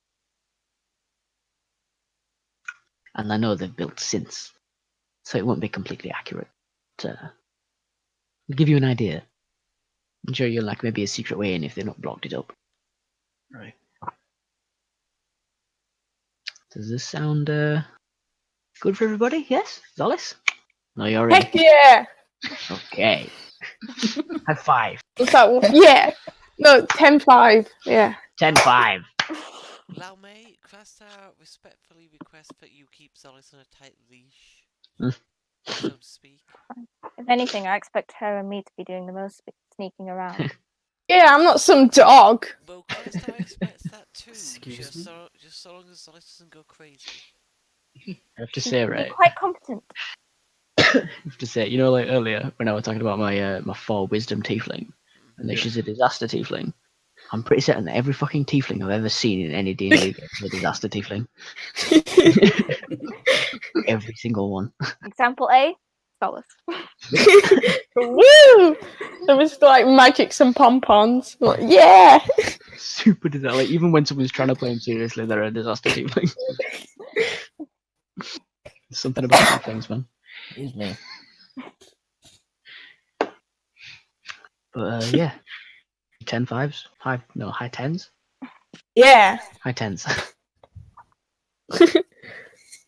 And I know they've built since, so it won't be completely accurate. But, I'll give you an idea. I'm sure you'll like maybe a secret way in if they've not blocked it up. Right. Does this sound good for everybody? Yes? Zolis? No, you're ready. Heck yeah! Okay. High 5. What's that? Yeah. No, 10-5. Yeah. 10-5. Laume, Crasta respectfully request that you keep Zolis on a tight leash, so to speak. If anything, I expect her and me to be doing the most sneaking around. Yeah, I'm not some dog. Well, Crasta expects that too, Excuse just me? so long as Zolis doesn't go crazy. I have to say, right? You're quite competent. I have to say, like earlier when I was talking about my 4 wisdom tiefling, and that she's a disaster tiefling. I'm pretty certain that every fucking tiefling I've ever seen in any D&D game is a disaster tiefling. Every single one. Example A, Solace. Woo! There was like magics and pompons. Like, yeah. Super disaster. Like even when someone's trying to play them seriously, they're a disaster tiefling. There's something about tieflings, man. Excuse me. But yeah, 10-5s, high 10s, Yeah. high 10s.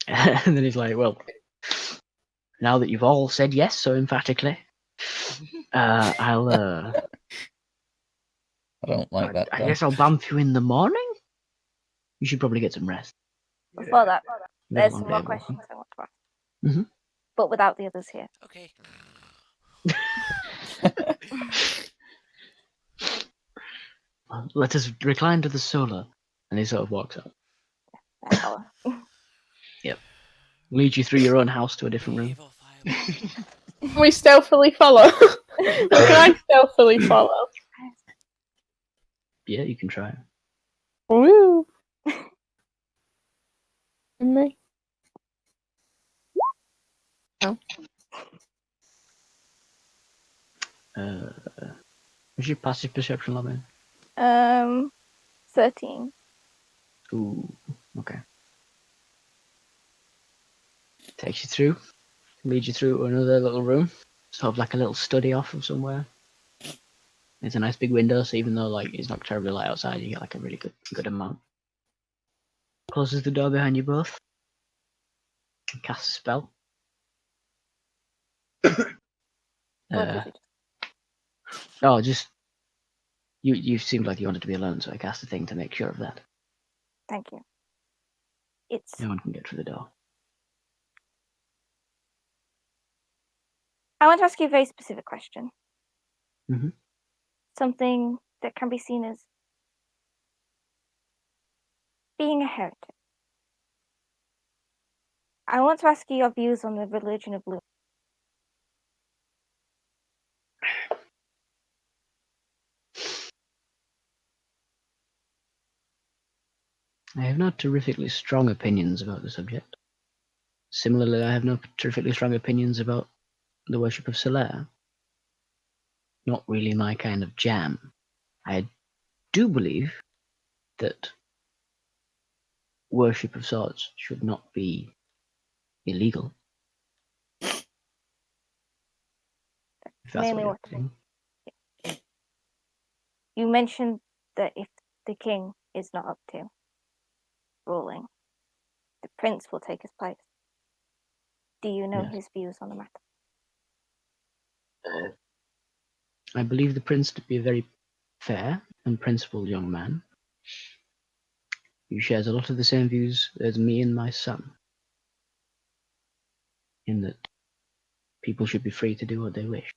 And then he's like, well, now that you've all said yes so emphatically, I'll I don't like that. I then. guess I'll bamf you in the morning. You should probably get some rest. Before that, You had a there's long some more day, questions I want to ask. Mhm. But without the others here. Okay. Let us recline to the solar. And he sort of walks out. I follow. Leads you through your own house to a different room. Evil fireball. We stealthily follow. Can I stealthily follow? Yeah, you can try it. Woo! And me. What's your passive perception level? 13. Ooh, okay. Takes you through, leads you through to another little room, sort of like a little study off of somewhere. It's a nice big window, so even though like it's not terribly light outside, you get like a really good amount. Closes the door behind you both. And casts a spell. What did you Oh, just you seemed like you wanted to be alone, so I cast a thing to make sure of that. Thank you. It's. No one can get through the door. I want to ask you a very specific question. Mhm. Something that can be seen as being a heretic. I want to ask you your views on the religion of Luke. I have no terrifically strong opinions about the subject. Similarly, I have no terrifically strong opinions about the worship of Solaire. Not really my kind of jam. I do believe that worship of sorts should not be illegal. If that's Mainly what what you're saying. you mentioned that if the king is not up to ruling, the prince will take his place. Do you know Yes. his views on the matter? I believe the prince to be a very fair and principled young man who shares a lot of the same views as me and my son, in that people should be free to do what they wish,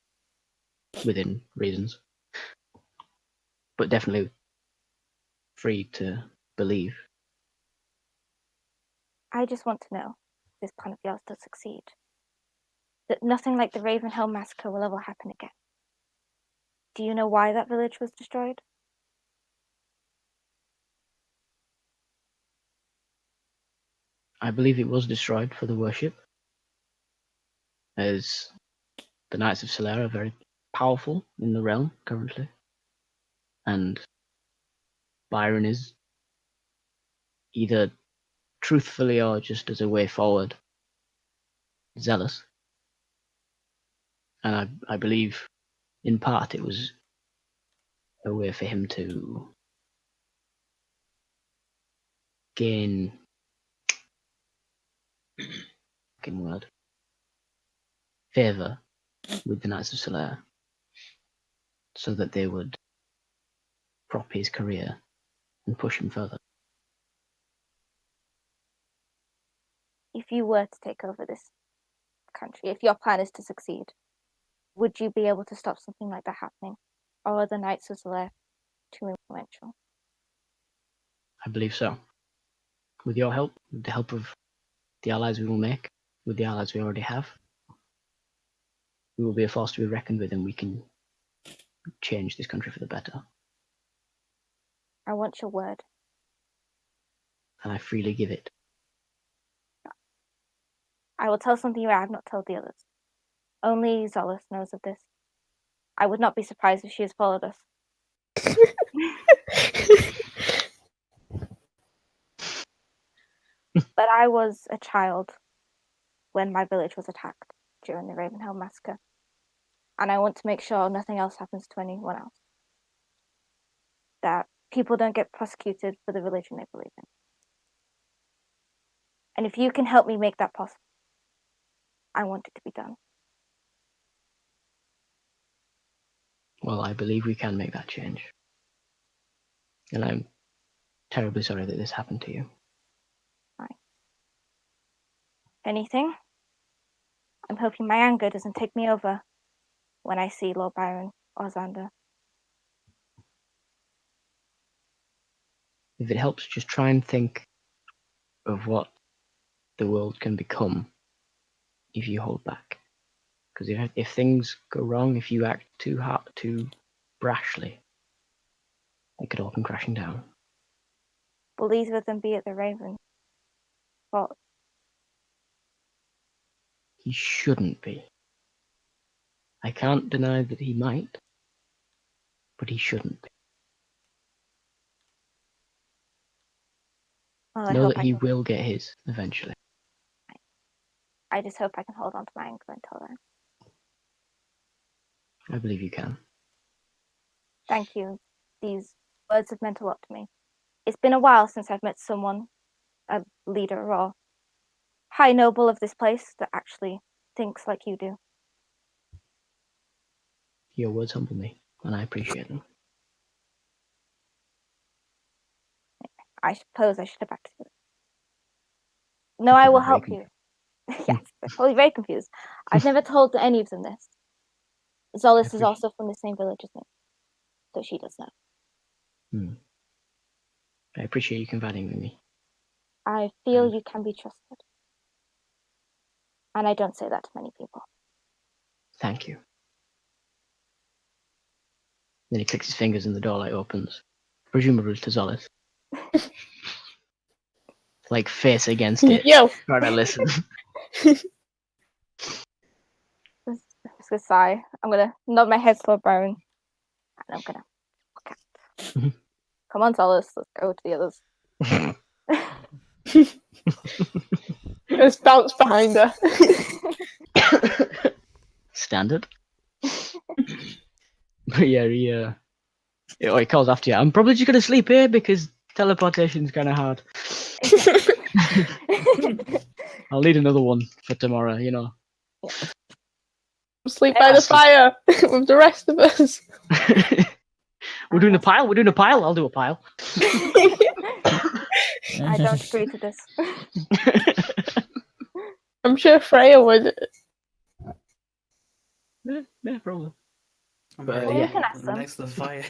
within reasons, but definitely free to believe. I just want to know if this plan of yours does succeed. That nothing like the Ravenhill massacre will ever happen again. Do you know why that village was destroyed? I believe it was destroyed for the worship, as the Knights of Solaire are very powerful in the realm currently, and Byron is either truthfully or just as a way forward zealous. And I believe in part it was a way for him to gain favor with the Knights of Solaire, so that they would prop his career and push him further. If you were to take over this country, if your plan is to succeed, would you be able to stop something like that happening? Or are the Knights of Solaire too influential? I believe so. With your help, with the help of the allies we will make, with the allies we already have, we will be a force to be reckoned with, and we can change this country for the better. I want your word. And I freely give it. I will tell something I have not told the others. Only Zolas knows of this. I would not be surprised if she has followed us. But I was a child when my village was attacked during the Ravenhill massacre. And I want to make sure nothing else happens to anyone else. That people don't get prosecuted for the religion they believe in. And if you can help me make that possible, I want it to be done. Well, I believe we can make that change. And I'm terribly sorry that this happened to you. Fine. If anything, I'm hoping my anger doesn't take me over when I see Lord Byron or Xander. if it helps, just try and think of what the world can become if you hold back. Because if things go wrong, if you act too brashly, it could all come crashing down. Will either of them be at the Raven? Well, He shouldn't be. I can't deny that he might, but he shouldn't be. I Know hope that he will get his eventually. I just hope I can hold on to my anger until then. I believe you can. Thank you. These words have meant a lot to me. It's been a while since I've met someone, a leader or high noble of this place, that actually thinks like you do. Your words humble me, and I appreciate them. I suppose I should have acted. No, I will help you. Yes, they're probably very confused. I've never told any of them this. Zolis is also from the same village as me, so she does know. I appreciate you confiding with me. I feel you can be trusted. And I don't say that to many people. Thank you. Then he clicks his fingers and the doorlight opens. Presumably to Zolis. Like face against it. Yo. Trying to listen. I'm just gonna sigh. I'm gonna nod my head to Baron. And I'm gonna look out. Come on, Zolis, let's go to the others. Just bounce behind her. Standard. But yeah, he calls after you. I'm probably just gonna sleep here because teleportation's kind of hard. I'll need another one for tomorrow, you know. Sleep by the fire with the rest of us. We're doing a pile. We're doing a pile. I'll do a pile. I don't agree to this. I'm sure Freya would. Yeah, probably. Well, you can ask them. Next to the fire.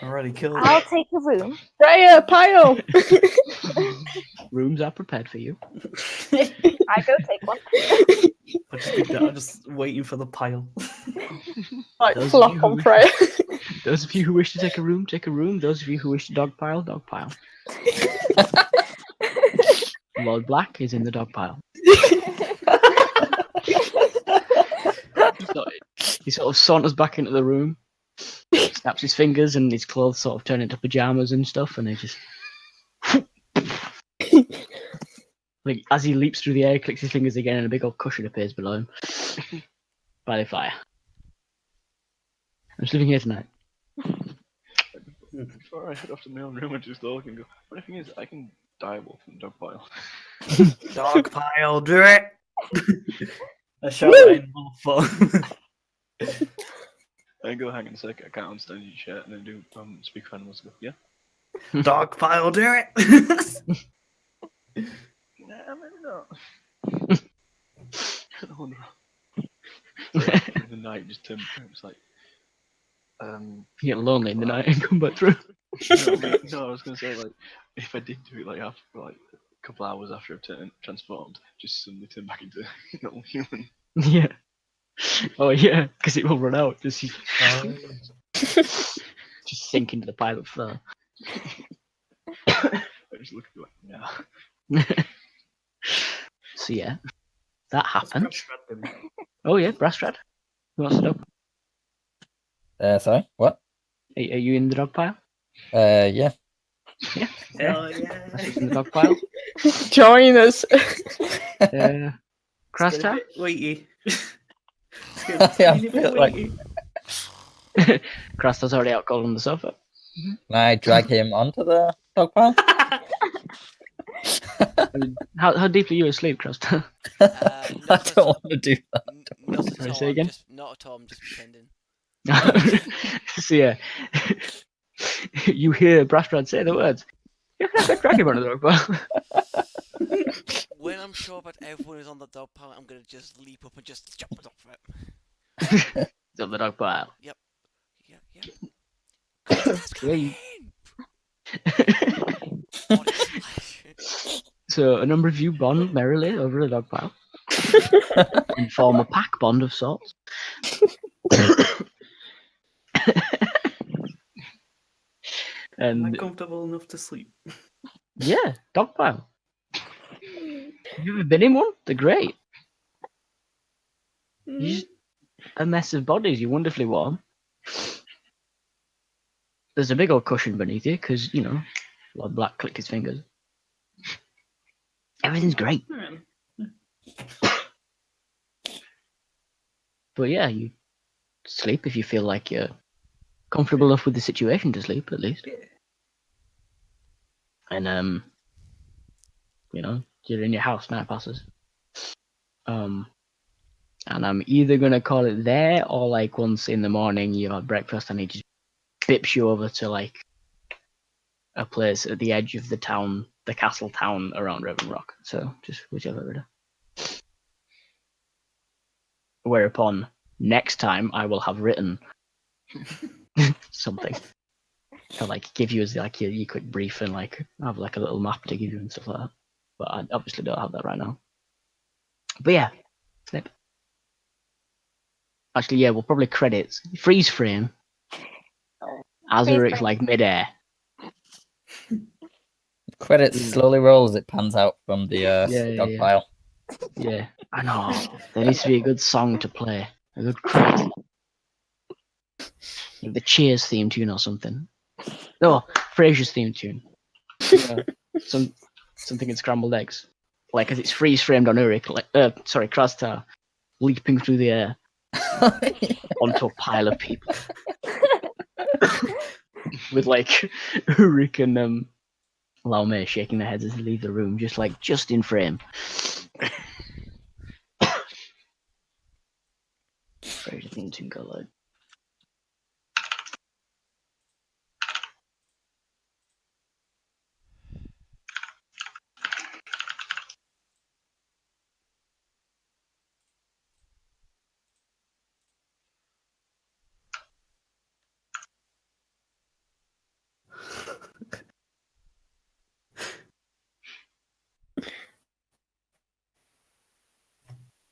Already killed. I'll take a room. Freya, pile. Rooms are prepared for you. I go take one. I'm just waiting for the pile. Like Those flop of you on Freya. Those of you who wish to take a room, take a room. Those of you who wish to dog pile, dog pile. Lord Black is in the dog pile. He sort of saunters back into the room, snaps his fingers, and his clothes sort of turn into pajamas and stuff, and he just... like, as he leaps through the air, clicks his fingers again, and a big old cushion appears below him. By the fire. I'm sleeping here tonight. Before I head off to my own room, I just look and go, funny thing is, I can die wolf in dog pile. Dog pile, do it! I shout in wolf. I go, hang on a sec, I can't understand your chat, and I do speak animals. Go, yeah? Dog pile, do it! Nah, maybe not. I wonder. In the night, just turn. It's like, You get lonely in the night and come back through. no, I was gonna say, like, if I did do it like after like a couple hours after I've transformed, just suddenly turn back into normal human. Yeah. Oh yeah, because it will run out. Just sink into the pile of fur. I just look at it like, yeah. So yeah, that happened. Oh yeah, Brastrad. Who wants to dog? Sorry, what? Are you in the dog pile? Yeah. Yeah. Hell yeah. Brastra's in the dog pile. Join us. Krasta? Weighty. Yeah, I feel like Krasta's already out cold on the sofa. Can I drag him onto the dog pile? I mean, how deeply are you asleep, Krasta? I don't want to do that. Not at Sorry, all. say again? Not at all. I'm just pretending. So yeah, you hear Brastrad say the words. You can drag him onto the dog pile. When I'm sure about everyone who's on the dog pile, I'm gonna just leap up and just jump off it. It's on the dog pile. Yeah. Yeah, you... Body splash. So a number of you bond merrily over a dog pile and form a pack bond of sorts. Am I And comfortable enough to sleep? yeah, dog pile. Have you ever been in one? They're great. You just a mess of bodies. You're wonderfully warm. There's a big old cushion beneath you because Lord Black clicked his fingers. Everything's great. But yeah, you sleep if you feel like you're comfortable enough with the situation to sleep, at least. And you're in your house, night passes. And I'm either gonna call it there or like once in the morning you have breakfast and he just bips you over to like a place at the edge of the town, the castle town around Raven Rock. So just whichever really. Whereupon next time I will have written something to like give you as like your quick brief and like have like a little map to give you and stuff like that. But I obviously don't have that right now. But yeah, snip. Actually, yeah, we'll probably credits freeze frame. Azuric's frame. like midair. Credits slowly roll as it pans out from the dog yeah. pile. Yeah, I know. There needs to be a good song to play. A good credit. Like the Cheers theme tune or something. No, Frasier's theme tune. Yeah. Something in scrambled eggs. Like as it's freeze framed on Uric, like Krastar leaping through the air onto a pile of people. With like Uric and Laume shaking their heads as they leave the room, just in frame. Frasier theme tune go loud.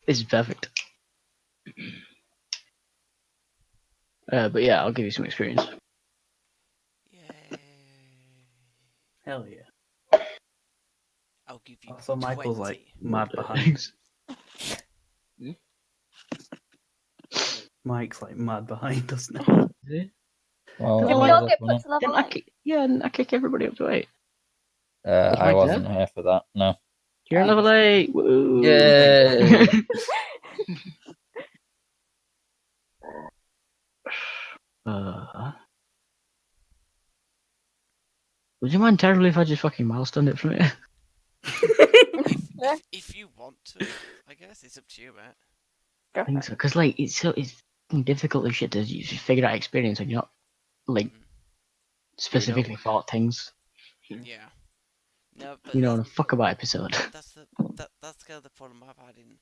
This is perfect. But yeah, I'll give you some experience. Yay. Hell yeah. I'll give you Also, Michael's 20. like mad behind. Mike's like mad behind us now. Well, Did Oh, we I all was get up put to level 8? I kick everybody up to 8. I Mike wasn't here for that. No. You're level 8. Woo. Yay! Would you mind terribly if I just fucking milestone it from here? If you want to, I guess it's up to you, Matt. I think so, because like it's fucking difficult as shit to just figure out experience when you're not like specifically fought things. Yeah. No, but You know, on a fuck about episode. that's kind of the problem I've had in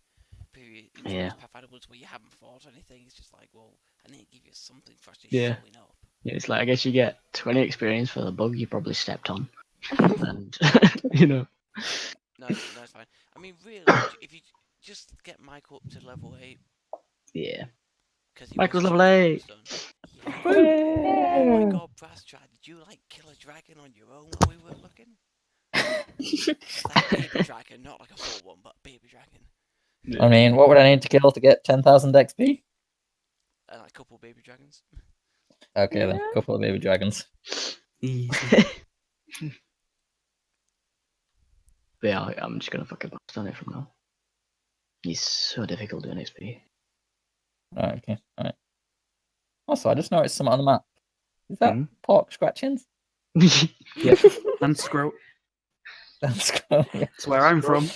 previous Yeah. Pathfinder ones where you haven't fought anything. It's just like, well, I need to give you something for actually Yeah. showing up. Yeah, it's like I guess you get 20 experience for the bug you probably stepped on, and you know. No, it's fine. I mean, really, if you just get Mike up to level 8, Yeah. because Michael's level 8. Oh my god, Brastrat, did you like kill a dragon on your own while we were looking? Like a baby dragon, not like a full one, but a baby dragon. I mean, what would I need to kill to get 10,000 XP? And like a couple baby dragons. Okay, then. A couple of baby dragons. Easy. But yeah, I'm just gonna fucking bust on it from now. He's so difficult doing XP. Right, okay. Alright. Also, I just noticed something on the map. Is that pork scratchings? Yep. And Scroat. That's cool. Yeah. That's where I'm from.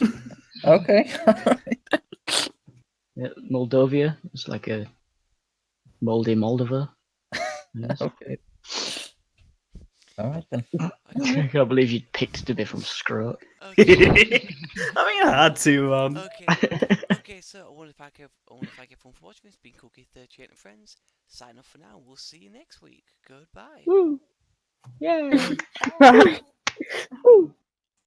Okay. Yeah, Moldovia. It's like a moldy Moldova. Yes. Okay. Alright then. I can't believe you picked to be from Scrot. Okay. I mean, I had to. Okay, so I want to thank everyone for watching. It's been Cookie38 and Friends. Sign off for now. We'll see you next week. Goodbye. Woo. Yay! Right. Woo.